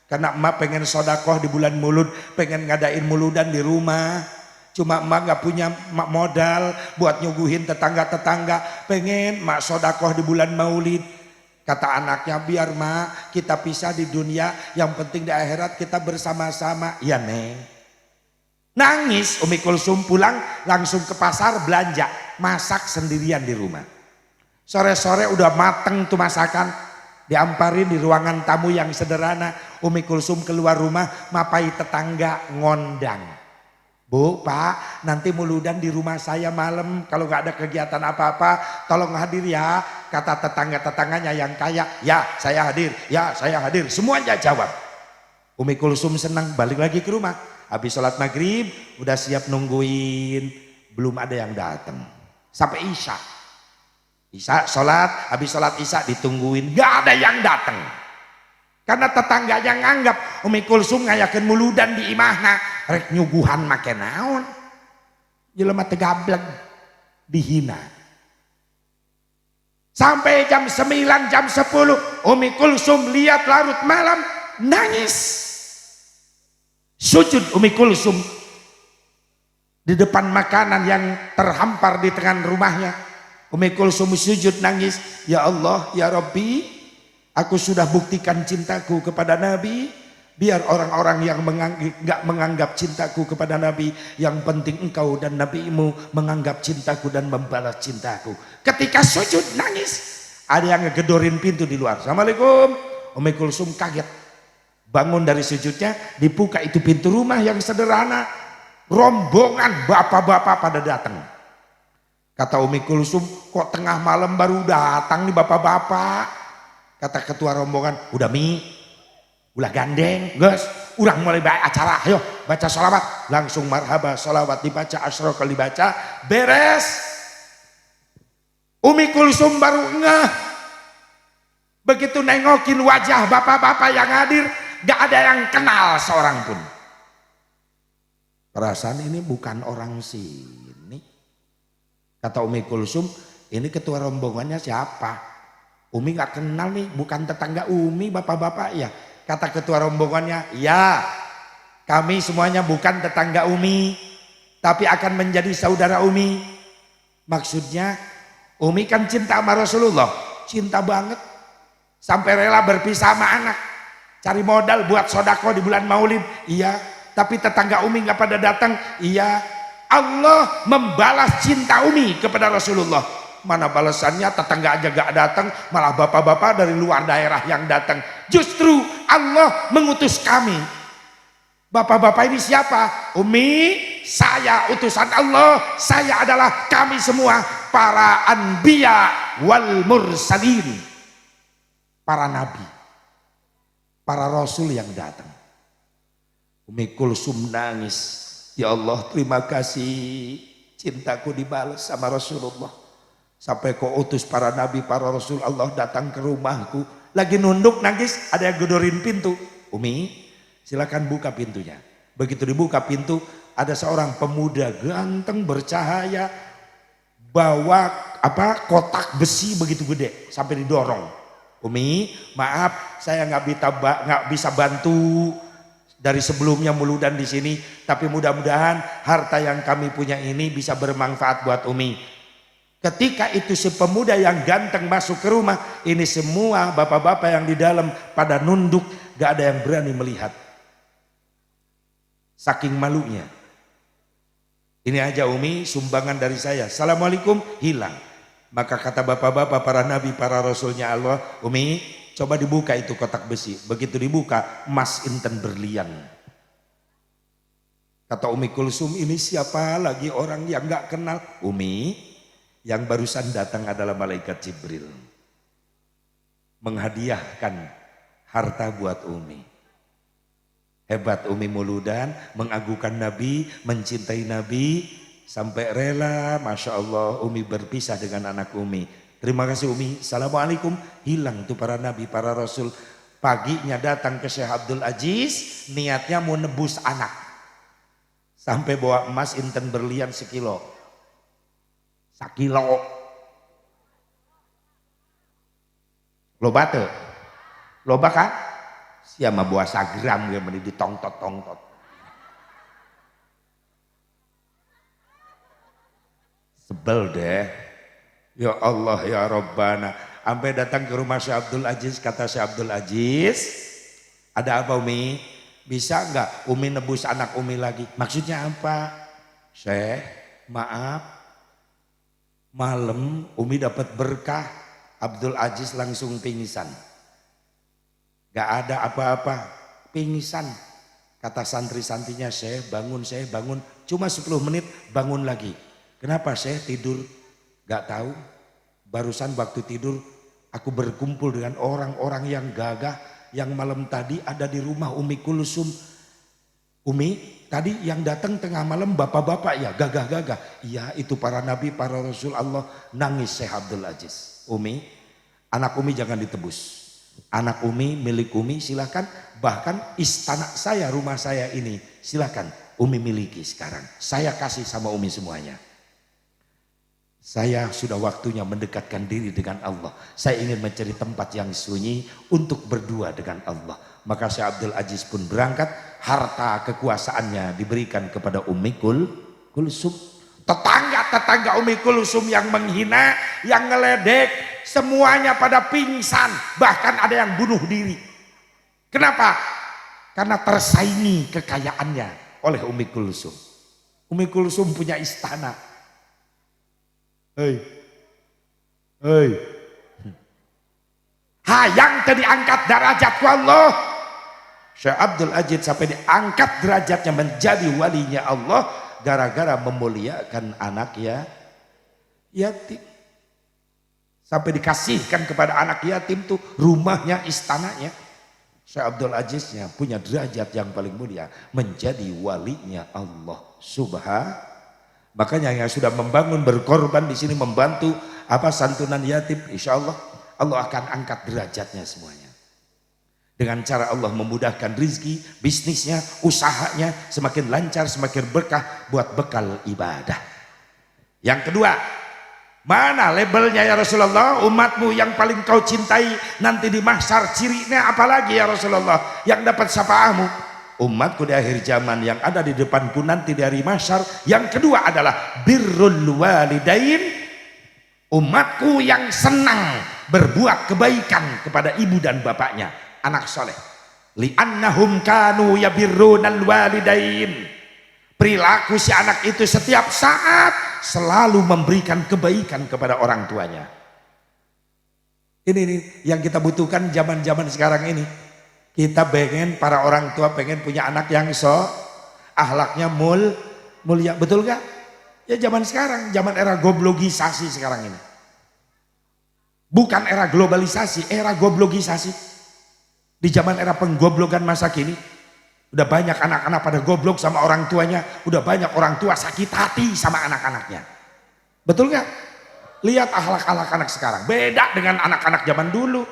Karena emak pengen sodakoh di bulan Mulud, pengen ngadain muludan di rumah. Cuma emak gak punya modal buat nyuguhin tetangga-tetangga. Pengen emak sodakoh di bulan Maulid. Kata anaknya, biar mak kita pisah di dunia, yang penting di akhirat kita bersama-sama. Ya Neng. Nangis Ummi Kulsum pulang langsung ke pasar belanja. Masak sendirian di rumah. Sore-sore udah mateng tuh masakan. Diamparin di ruangan tamu yang sederhana. Ummi Kulsum keluar rumah, mapai tetangga ngondang. Bu, Pak, nanti muludan di rumah saya malam. Kalau gak ada kegiatan apa-apa, tolong hadir ya. Kata tetangga-tetangganya yang kaya, ya saya hadir, ya saya hadir. Semuanya jawab. Ummi Kulsum senang, balik lagi ke rumah. Habis sholat maghrib, udah siap nungguin. Belum ada yang datang. Sampai Isya. Isya sholat, habis sholat Isya ditungguin. Gak ada yang datang. Karena tetangganya nganggap Ummi Kulsum ngayakeun muludan di imahna rek nyuguhan make naon. Jelema teh gablek, dihina. Sampai jam 9, jam 10 Ummi Kulsum lihat larut malam nangis. Sujud Ummi Kulsum di depan makanan yang terhampar di tengah rumahnya. Ummi Kulsum sujud nangis, ya Allah, ya Rabbi, aku sudah buktikan cintaku kepada Nabi. Biar orang-orang yang gak menganggap cintaku kepada Nabi, yang penting engkau dan Nabimu menganggap cintaku dan membalas cintaku. Ketika sujud nangis, ada yang ngegedorin pintu di luar. Assalamualaikum. Ummi Kulsum kaget. Bangun dari sujudnya, dibuka itu pintu rumah yang sederhana. Rombongan bapak-bapak pada datang. Kata Ummi Kulsum, kok tengah malam baru datang nih bapak-bapak? Kata ketua rombongan, udah ulah gandeng, guys, urang mulai baca acara, ayo baca sholawat. Langsung marhaba, sholawat dibaca, asyro kali dibaca, beres. Ummi Kulsum baru ngeh. Begitu nengokin wajah bapak-bapak yang hadir, gak ada yang kenal seorang pun. Perasaan ini bukan orang sini. Kata Umi Kulsum, ini ketua rombongannya siapa? Umi gak kenal nih, bukan tetangga Umi bapak-bapak ya. Kata ketua rombongannya, ya kami semuanya bukan tetangga Umi, tapi akan menjadi saudara Umi. Maksudnya Umi kan cinta sama Rasulullah, cinta banget. Sampai rela berpisah sama anak, cari modal buat sodako di bulan Maulid. Iya, tapi tetangga Umi gak pada datang. Iya, Allah membalas cinta Umi kepada Rasulullah. Mana balasannya, tetangga aja gak datang, malah bapak-bapak dari luar daerah yang datang. Justru Allah mengutus kami. Bapak-bapak ini siapa? Umi, saya utusan Allah, saya adalah kami semua para anbiya wal mursalin, para nabi, para rasul yang datang. Umi Kulsum nangis, ya Allah terima kasih, cintaku dibalas sama Rasulullah. Sampai kau utus para nabi, para rasul, Allah datang ke rumahku. Lagi nunduk nangis, ada yang gedorin pintu. Umi, silakan buka pintunya. Begitu dibuka pintu, ada seorang pemuda ganteng bercahaya, bawa kotak besi begitu gede sampai didorong. Umi, maaf saya nggak bisa bantu dari sebelumnya muludan di sini, tapi mudah-mudahan harta yang kami punya ini bisa bermanfaat buat Umi. Ketika itu si pemuda yang ganteng masuk ke rumah, ini semua bapak-bapak yang di dalam pada nunduk, gak ada yang berani melihat. Saking malunya. Ini aja Umi, sumbangan dari saya. Assalamualaikum, hilang. Maka kata bapak-bapak para nabi, para rasulnya Allah, Umi, coba dibuka itu kotak besi. Begitu dibuka, emas inten berlian. Kata Umi Kulsum, ini siapa lagi orang yang gak kenal? Umi, yang barusan datang adalah malaikat Jibril. Menghadiahkan harta buat Umi. Hebat Umi Muludan, mengagukan Nabi, mencintai Nabi, sampai rela, Masya Allah Umi berpisah dengan anak Umi. Terima kasih Umi, Assalamualaikum. Hilang tuh para Nabi, para Rasul. Paginya datang ke Syekh Abdul Aziz, niatnya mau nebus anak. Sampai bawa emas inten berlian sekilo. Sakilo. Loba tuh. Loba kan? Siapa buah sagram yang meni ditongtot-tongtot. Sebel deh. Ya Allah ya Rabbana. Sampai datang ke rumah Syekh Abdul Aziz, kata Syekh Abdul Aziz, ada apa Umi? Bisa enggak Umi nebus anak Umi lagi? Maksudnya apa? Syekh, maaf. Malam Umi dapat berkah, Abdul Aziz langsung pingsan. Gak ada apa-apa, pingsan. Kata santri-santrinya, Syekh bangun, Syekh bangun. Cuma 10 menit bangun lagi. Kenapa Syekh tidur? Gak tahu. Barusan waktu tidur aku berkumpul dengan orang-orang yang gagah yang malam tadi ada di rumah Umi Kulsum. Umi, tadi yang datang tengah malam bapak-bapak ya, gagah-gagah. Iya, itu para nabi, para rasul Allah. Nangis Syekh Abdul Aziz. Umi, anak Umi jangan ditebus. Anak Umi, milik Umi silakan. Bahkan istana saya, rumah saya ini silakan Umi miliki sekarang. Saya kasih sama Umi semuanya. Saya sudah waktunya mendekatkan diri dengan Allah. Saya ingin mencari tempat yang sunyi untuk berdua dengan Allah. Maka Syekh Abdul Aziz pun berangkat, harta kekuasaannya diberikan kepada Umi Kulsum. Tetangga-tetangga Umi Kulsum yang menghina, yang ngeledek, semuanya pada pingsan. Bahkan ada yang bunuh diri. Kenapa? Karena tersaingi kekayaannya oleh Umi Kulsum. Umi Kulsum punya istana. Hei. Hayang tadi angkat derajat Allah. Syekh Abdul Aziz sampai diangkat derajatnya menjadi walinya Allah gara-gara memuliakan anak yatim. Sampai dikasihkan kepada anak yatim tuh rumahnya, istananya. Syekh Abdul Aziznya punya derajat yang paling mulia, menjadi walinya Allah Subhanahu. Makanya yang sudah membangun, berkorban di sini membantu santunan yatim, insya Allah Allah akan angkat derajatnya semuanya. Dengan cara Allah memudahkan rizki, bisnisnya, usahanya semakin lancar, semakin berkah buat bekal ibadah. Yang kedua, mana labelnya ya Rasulullah? Umatmu yang paling kau cintai nanti di mahsyar, cirinya apalagi ya Rasulullah yang dapat syafaatmu? Umatku di akhir zaman yang ada di depanku nanti dari mahsyar. Yang kedua adalah birrul walidain, umatku yang senang berbuat kebaikan kepada ibu dan bapaknya, anak soleh. Li'annahum kanu yabirrunal walidain, perilaku si anak itu setiap saat selalu memberikan kebaikan kepada orang tuanya. Ini nih yang kita butuhkan zaman-zaman sekarang ini. Kita pengen, para orang tua pengen punya anak yang akhlaknya mulia, betul gak? Ya zaman sekarang, zaman era goblogisasi sekarang ini. Bukan era globalisasi, era goblogisasi. Di zaman era penggoblogan masa kini, udah banyak anak-anak pada goblok sama orang tuanya, udah banyak orang tua sakit hati sama anak-anaknya. Betul gak? Lihat akhlak-akhlak anak sekarang, beda dengan anak-anak zaman dulu.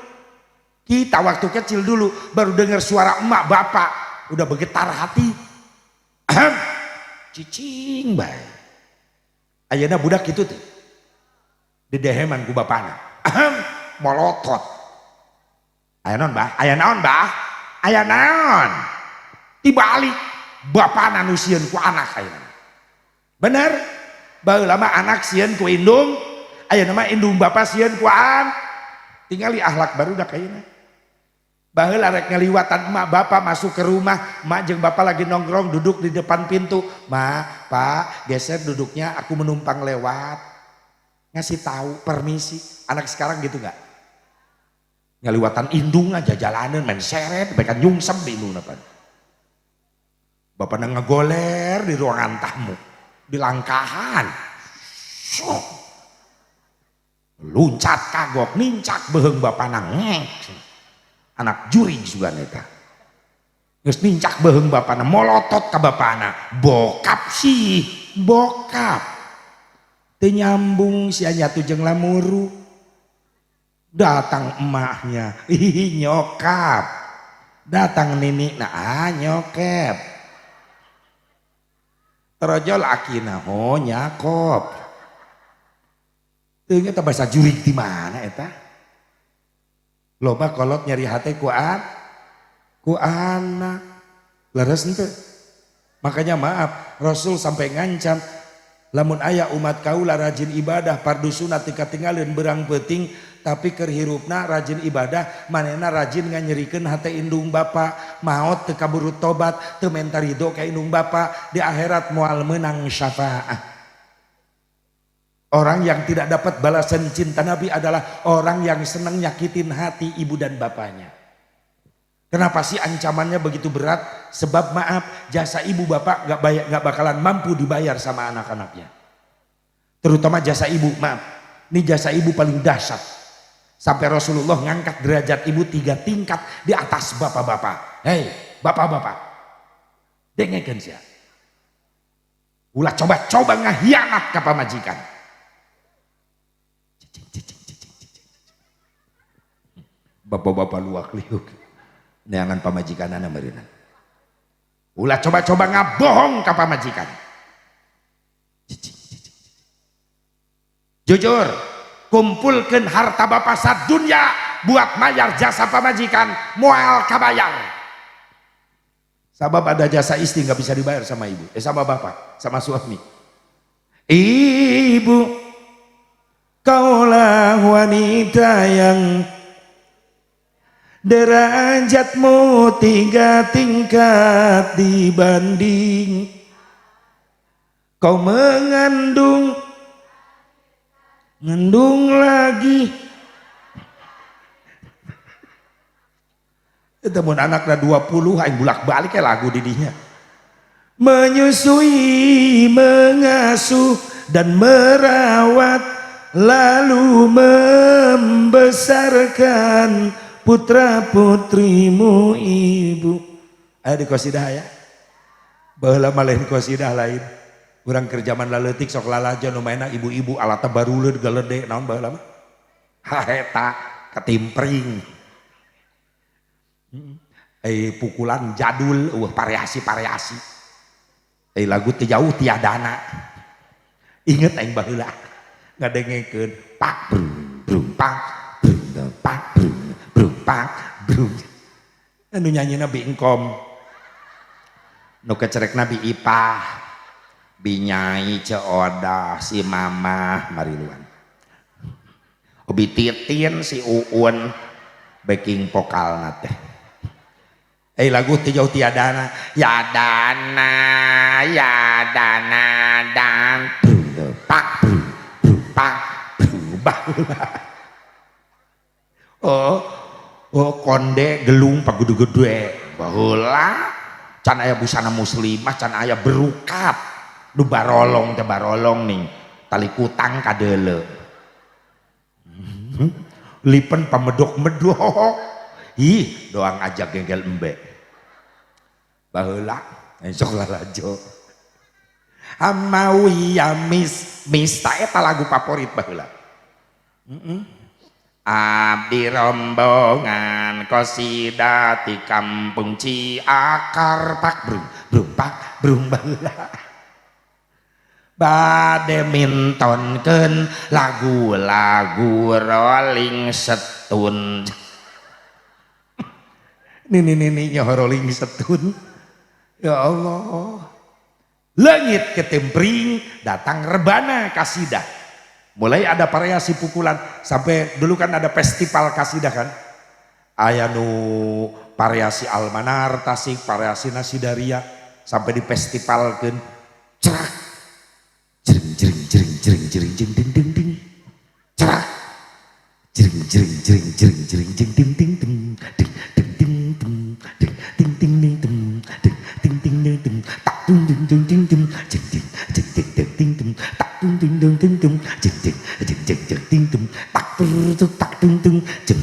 Kita waktu kecil dulu baru dengar suara emak bapak udah bergetar hati. Cicing bae. Ayeuna budak gitu tuh. Di deheman ku bapana. Molotot. Aya naon, Bah? Aya naon, Bah? Aya naon? Dibalik bapana nu sieun ku anak ayeuna. Bener? Baheula mah anak sieun ku indung, ayeuna mah indung bapa sieun ku tingali akhlak barudak ayeuna. Baheula rek ngaliwatan emak bapak masuk ke rumah, emak jeung bapak lagi nongkrong duduk di depan pintu. Ma, Pak, geser duduknya, aku menumpang lewat. Ngasih tahu, permisi. Anak sekarang gitu gak? Ngaliwatan indung aja jalanan main seret, mereka nyungsem di indung apa. Bapak ngegoler di ruangan tamu, di langkahan. Luncat kagok, nincak beheung bapak ngek. Anak juri juga neta. Geus nincak beheung bapana, molotot ka bapana. Bokap sih, bokap. Teu nyambung si anyatu jeung lamuru. Datang emaknya, ih nyokap. Datang nini, nah nyokep. Terojol akina, oh nyakop. Teu nya bahasa jurig di mana eta? Loba kolot nyari hati ku anak leres ente. Makanya maaf, Rasul sampai ngancam, lamun aya umat kaula rajin ibadah fardu sunat tinggalin berang penting tapi kerhirupna rajin ibadah, manena rajin nganyerikeun hati indung bapa, maot teu kaburu tobat, teu menta ridho ka indung bapa, di akhirat moal menang syafaat. Orang yang tidak dapat balasan cinta Nabi adalah orang yang senang nyakitin hati ibu dan bapaknya. Kenapa sih ancamannya begitu berat? Sebab maaf, jasa ibu bapak gak bakalan mampu dibayar sama anak-anaknya. Terutama jasa ibu, maaf. Ini jasa ibu paling dahsyat. Sampai Rasulullah ngangkat derajat ibu 3 tingkat di atas bapak-bapak. Hei, bapak-bapak. Dengekeun sia. Ulah coba-coba ngahianat ka pamajikan. Bapak-bapak luak liuk neangan pamajikan anak merinan. Ulah coba-coba ngabohong ke pamajikan. Jujur, kumpulkan harta bapak sadunya buat mayar jasa pamajikan, moal kabayar. Sabab ada jasa istri nggak bisa dibayar sama ibu, sama bapak, sama suami. Ibu, kaulah wanita yang derajatmu 3 tingkat dibanding kau mengandung lagi. Itu mun anakna 20 aing bulak-balik ke lagu didinya. Menyusui, mengasuh dan merawat lalu membesarkan putra putrimu ibu. Ayo di qasidah ya. Baheula mah lain qasidah lain. Urang kerjaman laleutik sok lalajo nu maena ibu-ibu alat baruleud geledek naon baheula mah. Ha eta katimpring. Pukulan jadul variasi-variasi lagu teu jauh tiadana inget aing baheula ngadengekeun pak brum brum pak brum pak brum brum pak brum anu nyanyina Bingkom nu kecerekna Bi Ipah Binyai Ceoda si Mama Mariluan Obi Titin si Uun backing vokalna teh lagu teu jauh tiadana yadana dan pak pak baheula konde gelung pagudu-gede baheula can aya busana muslimah can aya berukat nu barolong teh barolong nih tali kutang kadeule lipen pamedok-medok ih doang ajak gengkel embe baheula sok lalajo amawi ya mis ta eta lagu favorit baheula abdi rombongan qasidah di kampung Ciakar pak brum brum pak brum baheula bade mintonkeun lagu-lagu Rolling Stone nini Rolling Stone ya Allah langit ketempring datang rebana kasidah mulai ada variasi pukulan sampai dulu kan ada festival kasidah kan aya nu variasi Almanar Tasik variasi Nasidaria sampai di festivalkeun cerak jering jering jering jering jering jering ding ding ding cerak jering jering jering jering jering jering ding ding ding ding ding ding ding ding ding ding ding ding ding ding ding ding tak ding ding ding ding ding jeng jeng jeng jeng jeng ding ding tak ding ding ding ding ding jeng jeng jeng jeng jeng ding ding tak tuk tak ding ding jeng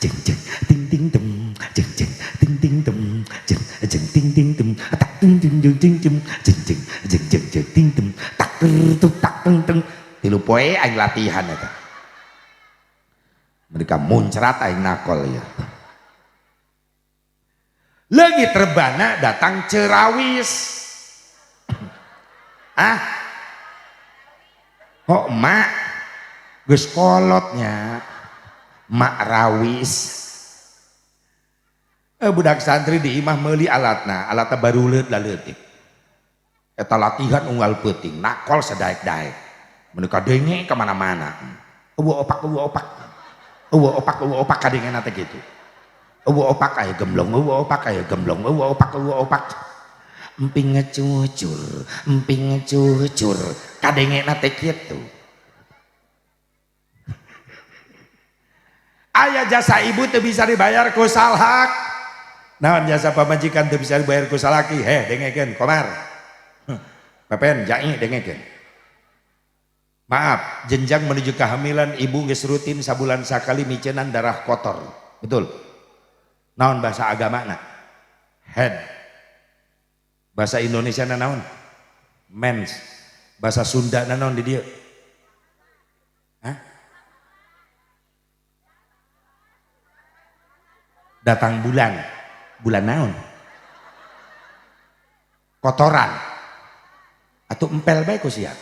jeng jeng ding ding ding jeng jeng ding ding ding jeng jeng ding ding ding tak ding ding ding ding jeng jeng jeng jeng jeng jeng ding ding tak tuk tak ding ding tilu poe aing latihan eta mereka muncrat aing nakol ya lagi terbana datang cerawis mak geus kolotnya mak rawis budak santri di imah meuli alatna baruleut laleutik eta latihan unggal peuting nakol sadaek-daek mereka denge kemana-mana opak kadengena teh gitu opak aya gemblong opak emping ngecucur kadengena teh kitu aya jasa ibu teu bisa dibayar ku salhak naon jasa pamajikan teu bisa dibayar ku salaki dengekeun komar pepen jai dengekeun maaf jenjang menuju kehamilan ibu geus rutin sabulan sakali micenan darah kotor betul naon bahasa agamana head bahasa Indonesia naon mens bahasa Sunda naon di dieu datang bulan naon kotoran atau empel bae ku sia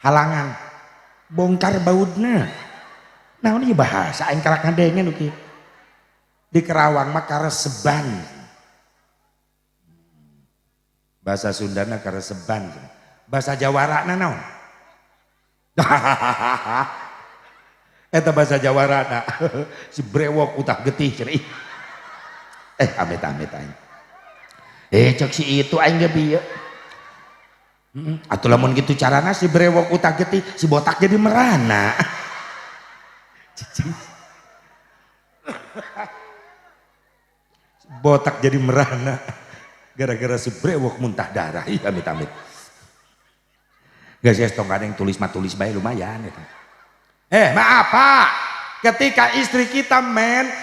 halangan bongkar baudna naon ieu bahasa aing karak ngadengen uki di Kerawang mah kareseban bahasa Sundana kareseban bahasa Jawarana naon eta bahasa Jawarana si brewok utah getih cenah amit-amit aing cek si itu aing ge bieu atuh lamun gitu carana si brewok utah getih si botak jadi merana botak jadi merana gara-gara si brewok muntah darah amit-amit geus tong kadang tulis bae lumayan eta maaf Pak ketika istri kita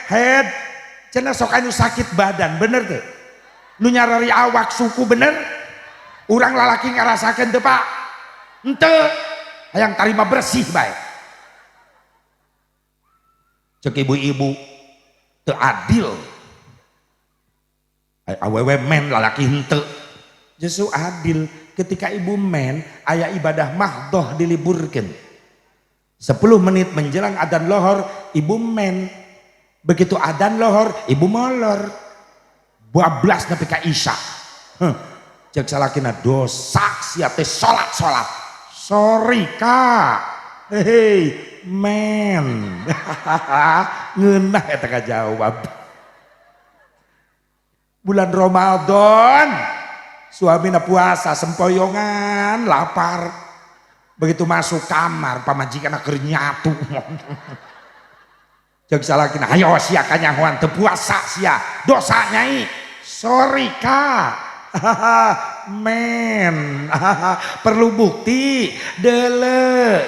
head cenah sok anu sakit badan bener teh nu nyarari awak suku bener urang lalaki ngarasakeun teu Pak henteu hayang tarima bersih bae cek ibu-ibu teu adil. Awewe men lalaki henteu justru adil. Ketika ibu men aya ibadah mahdoh diliburkan 10 menit menjelang adzan lohor ibu men, begitu adzan lohor ibu molor bablas nepi ka isya. Cek salakina dosa sia teh salat sorry kak hei men ngeunah eta kajawab. Bulan Ramadan suamina puasa sempoyongan lapar, begitu masuk kamar pamajikan keur nyatu jeung salakina hayo sia kanyahoan teu puasa sia dosa nyai sorry kak men perlu bukti deuleu.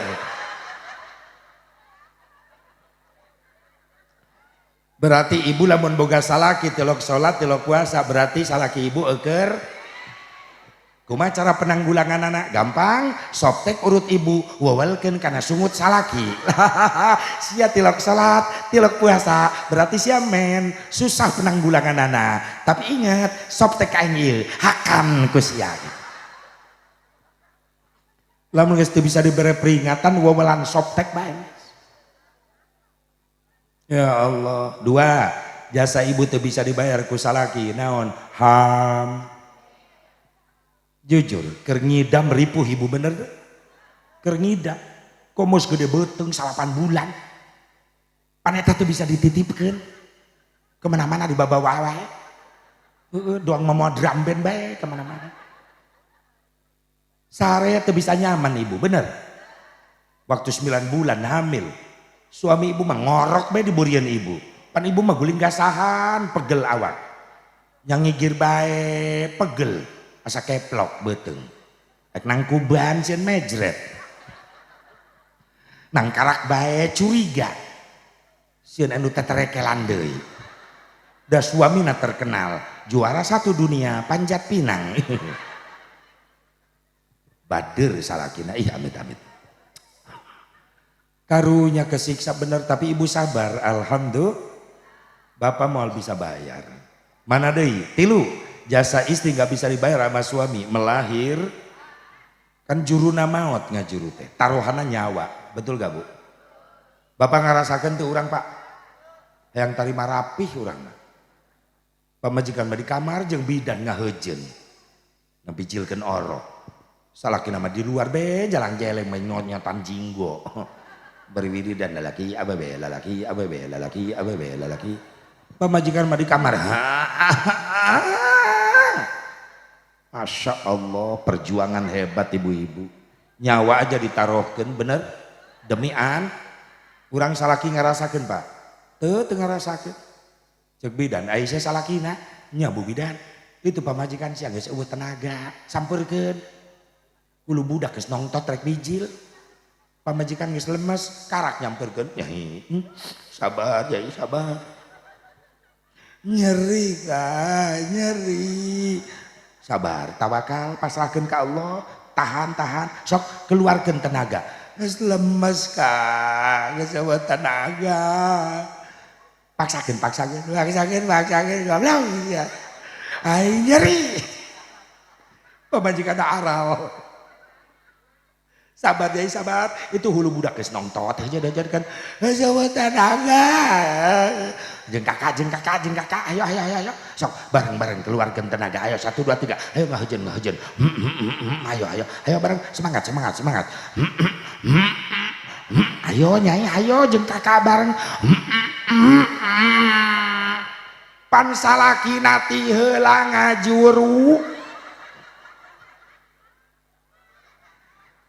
Berarti ibu lamun boga salaki tilok salat tilok puasa berarti salaki ibu euker kumaha cara penanggulangan anak gampang soptek urut ibu wawalkeun kana sungut salaki sia tilok salat tilok puasa berarti sia men susah penanggulangan anak tapi ingat soptek aing ieu hakam ku sia. Lamun geus teu bisa dibere peringatan wawalan soptek bae. Ya Allah. 2 jasa ibu teu bisa dibayar ku salaki naon ham. Jujur keur ngidam ripuh ibu bener deh. Keur ngidam komos gede beuteng 8 bulan paneta teu bisa dititipkeun kemana-mana dibawa wae doang mau drum band bae kemana-mana sare teu bisa nyaman ibu bener. Waktu 9 bulan hamil suami ibu mah ngorok bae diburian ibu pan ibu mah guling gasahan pegel awak yang ngigir bae pegel asa keplok beuteng ek nang kuban sieun mejret nang karak bae curiga sieun anu teterekelan deui da suamina terkenal juara 1 dunia panjat pinang bader salakina ih amit-amit karunya kesiksa bener tapi ibu sabar alhamdulillah bapak mau bisa bayar. Mana deui 3 jasa istri nggak bisa dibayar sama suami melahir kan juruna maut ngajuru teh taruhana nyawa betul gak bu? Bapak ngarasakan tuh orang pak yang tarima rapih orang pamajikan mah di kamar jeung bidan ngaheujeun ngabijilkeun orok salakina mah di luar be jalang jeleng main nyonyotan jinggo berwiri dan lalaki ababe lalaki ababe lalaki ababe lalaki pamajikan mah di kamar Masya Allah perjuangan hebat ibu-ibu nyawa aja ditaruhkan bener demian kurang salaki ngarasakan pak teu ngarasakan cek bidan Aisyah salakina nya bu bidan itu pamajikan siang geus eueuh tenaga sampeurkeun ulu budak geus nongtot rek bijil pamajikan geus lemes karak nyampeurkeun nyai sabar yai sabar nyeri kak nyeri sabar tawakal pasrahkeun ka Allah tahan sok keluarkeun tenaga geus lemes kak geus eueuh tenaga paksakeun goblok ya ai nyeri pamajikan aral sabar deh sabar itu hulu budak geus nongtot aja diajarkan geus eueuh tenaga jeung kakak ayo sok bareng keluarkeun tenaga ayo 1 2 3 ayo ngaheujeun ayo bareng semangat ayo nyai ayo jeung kakak bareng pan salakina ti heula ngajuru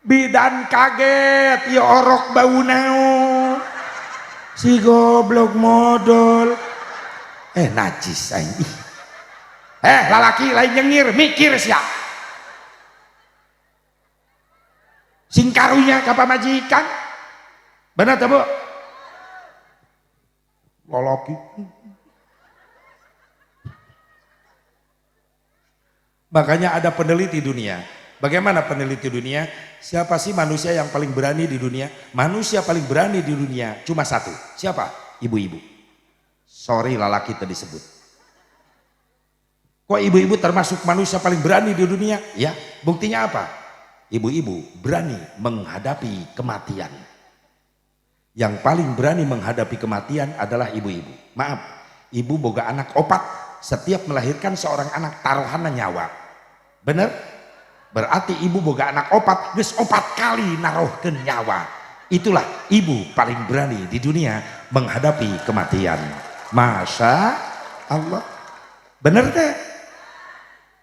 bidan kaget ya orok bau naon si goblok modal najis aing lalaki lain nyengir mikir sia sing karunya ka pamajikan bener teh bu lalaki makanya ada peneliti dunia. Bagaimana peneliti dunia? Siapa sih manusia yang paling berani di dunia? Manusia paling berani di dunia cuma 1. Siapa? Ibu-ibu. sorry lalaki tadi disebut. Kok ibu-ibu termasuk manusia paling berani di dunia? Ya, buktinya apa? Ibu-ibu berani menghadapi kematian. Yang paling berani menghadapi kematian adalah ibu-ibu. Maaf, ibu boga anak opat, setiap melahirkan seorang anak taruhan nyawa. Bener? Berarti ibu boga anak opat, geus opat kali naruhkeun nyawa. Itulah ibu paling berani di dunia menghadapi kematian. Masya Allah. Bener teh?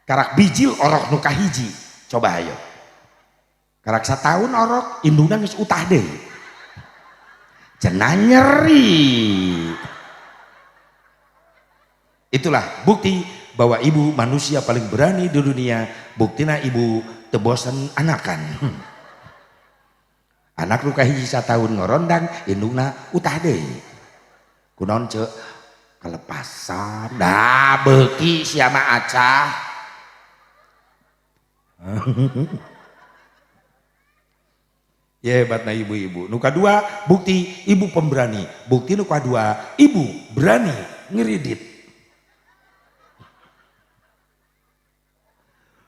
Karak bijil orok nu kahiji. Coba ayo. Karak satahun orok indungna geus utah deui. Cenah nyeri. Itulah bukti bahwa ibu manusia paling berani di dunia. Buktina ibu teu bosen anakan. Anak nu kahiji satahun ngorondang indungna utah deui. Kunaon ceuk? Kelepasan. Nah beuki sia mah acah. Ya hebatna ibu-ibu. Nu kadua bukti ibu pemberani. Bukti nu kadua ibu berani ngeridit.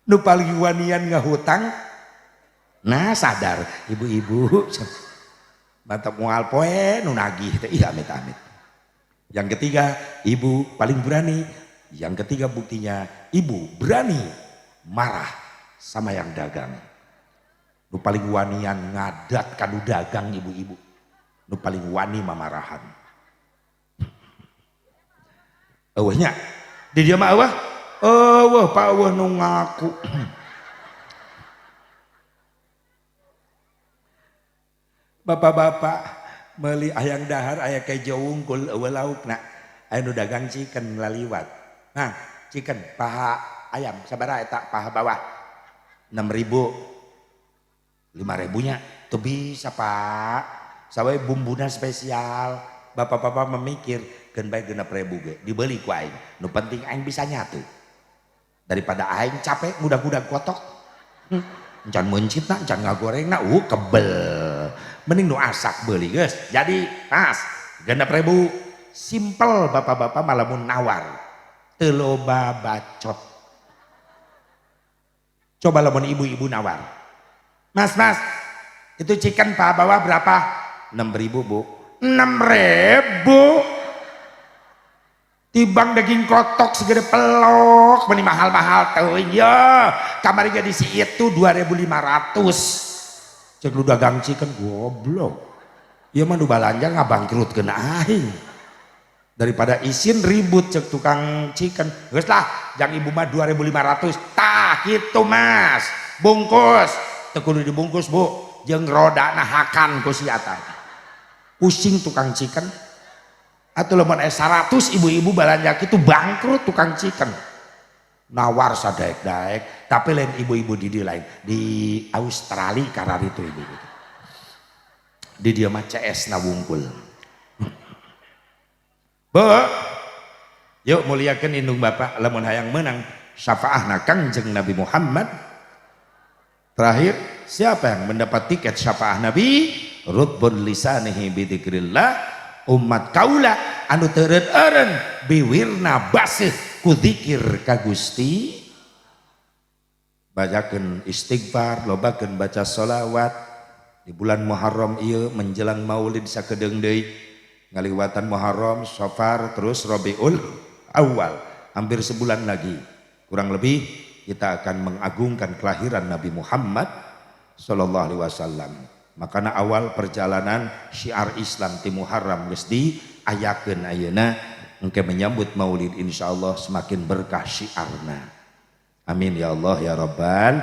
Nu paling wanian ngahutang. Nah sadar ibu-ibu. Mantap moal poe nu nagih teh ih amit-amit. Yang ketiga ibu paling berani. Yang ketiga buktinya ibu berani marah sama yang dagang. Nu paling wanian ngadat kanu dagang ibu-ibu. Nu paling wani mamarahan. Eueuhnya di dieu mah eueuh. Eueuh Pak eueuh nu ngaku. Bapak-bapak meuli hayang dahar aya kejo wungkul eueuh laukna. Aya nu dagang chicken laliwat. Nah, chicken paha ayam sabaraha eta paha bawah? 6.000, 5.000-nya tuh bisa Pak. Sawe bumbuna spesial. Bapak-bapak memikir gen bae 6.000 ge dibeli ku aing. Nu penting aing bisa nyatu. Daripada aing capek ngudag-ngudag kotok. Encan meuncitna, encan ngagorengna, kebel. Mending nu asak beuli geus. Jadi, Mas, 6.000 simple bapak-bapak malamun nawar. Teu loba bacot. Coba lamun ibu-ibu nawar. Mas, itu chicken paha bawah berapa? 6.000 Bu. 6.000? Tibang daging kotok segede pelok. Meni mahal-mahal tuh. Ya, kamari jadi si itu 2.500. Cek lu dagang chicken goblok. Ya mah nu balanja ngabangkrut kena aing. Daripada isin ribut cek tukang chicken. Geus lah, jang ibu mah 2.500. Tah gitu Mas. Bungkus. Teu kudu dibungkus Bu. Jeung rodana hakan ku si eta. Pusing tukang chicken. Atuh lamun 100 ibu-ibu balanja kitu bangkrut tukang chicken. Nawar sadaek-daek, tapi lain ibu-ibu di dieu lain. Di Australia karar itu ibu-ibu. Di dieu mah CS na wungkul. Bu, yuk muliakan indung bapak lamun hayang menang syafaahna Kangjeng Nabi Muhammad. Terakhir, siapa yang mendapat tiket syafaah Nabi? Rutbun lisanihi bidzikrillah, umat kaula anu teureun-eureun biwirna basih ku zikir ka Gusti. Bacakeun istighfar, lobakeun baca sholawat di bulan Muharram ieu menjelang Maulid sakedeung deui. Ngaliwatan Muharram, Safar, terus Rabiul Awal, hampir sebulan lagi. Kurang lebih kita akan mengagungkan kelahiran Nabi Muhammad sallallahu alaihi wasallam. Makana awal perjalanan syiar Islam ti Muharram geus diayakeun ayeuna engke menyambut Maulid insyaallah semakin berkah syiarna. Amin ya Allah ya Rabbal.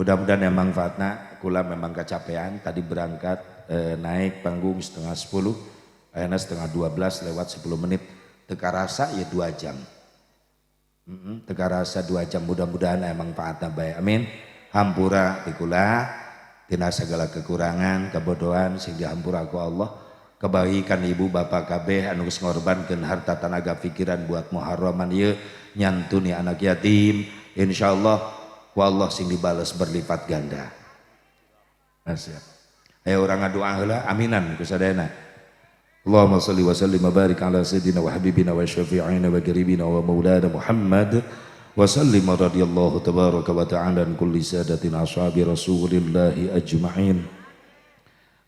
Mudah-mudahan yang manfaatna. Kula memang kecapean tadi berangkat naik panggung setengah 10. Ayeuna setengah 12 lewat 10 menit. Teka rasa ya 2 jam. Teka rasa 2 jam. Mudah-mudahan emang manfaatna bae. Amin. Hampura ti kula tina segala kekurangan, kebodohan sing dihampura ku Allah. Kebaikan ibu bapak kabeh anu geus ngorbankeun harta tenaga pikiran buat Muharraman ieu nyantuni anak yatim. Insyaallah ku Allah sing dibales berlipat ganda. Siap. Ayo urang ngadua heula aminan ku sadayana. Allahumma salli wa sallim wa barik ala sayyidina wa habibina wa syafi'ina wa qaribina wa maulana Muhammad wa sallim radhiyallahu tabaraka wa ta'ala an kulli sadatin ashabi rasulillahi ajma'in.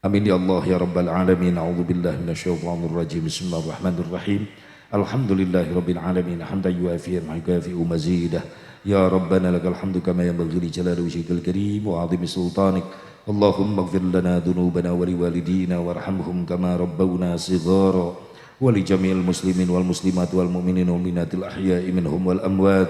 Amin ya Allah ya rabbal alamin. A'udzu billahi minasyaitonir rajim. Bismillahirrahmanirrahim. Alhamdulillahi rabbil alamin hamdan yuafi wa yukafi mazidah. Ya rabbana lakal hamdu kama yanbaghi li jalali wajhikal karim wa 'azimi sultanik. Allahumma ighfir lana dhunubana wa liwalidina warhamhum kama rabbawna shighara wa li jami'il muslimin wal muslimat wal mu'minin wal mu'minatil ahya'i minhum wal amwat.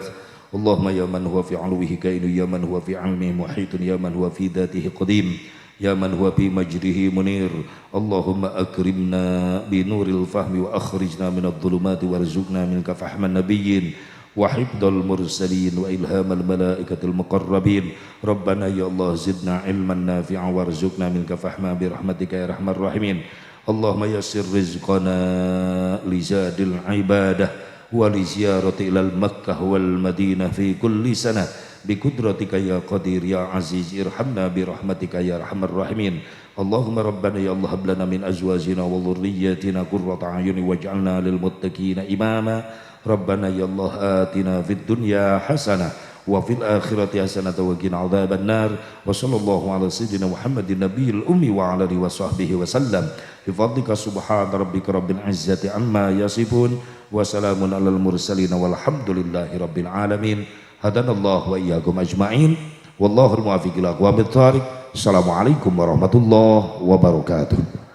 Allahumma ya man huwa fi 'ulwihi kainu ya man huwa fi 'ilmihi muhitun ya man huwa fi dhatihi qadim ya man huwa fi majrihi munir. Allahumma akrimna bi nuril fahmi wa akhrijna minadh dhulumati warzuqna minka fahman nabiyyin wa hifdzal mursalin wa ilhamal malaikatil muqarrabin. Rabbana ya Allah zidna ilman nafi'an warzuqna minka fahma bi rahmatika ya arhamar rahimin. Allahumma yassir rizqana li zadil ibadah wa li ziyarati ilal Makkah wal Madinah fi kulli sanah bi qudratika ya qadir ya aziz irhamna bi rahmatika ya arhamar rahimin. Allahumma rabbana ya Allah hab lana min azwajina wa dhurriyyatina qurrata a'yuni waj'alna lil muttaqina imama. Rabbana ya Allah atina fid dunya hasanah wa fil akhirati hasanah wa qina adzaban nar. Wa sallallahu ala sayyidina Muhammadin nabiyil ummi wa ala alihi wa sahbihi wa sallam. Bi fadlika subhana rabbika rabbil izzati amma yasifun wa salamun alal mursalin walhamdulillahi rabbil alamin. Hadanallahu wa iyyakum ajma'in. Wallahul muwaffiq ila aqwamit thariq. Assalamualaikum warahmatullahi wabarakatuh.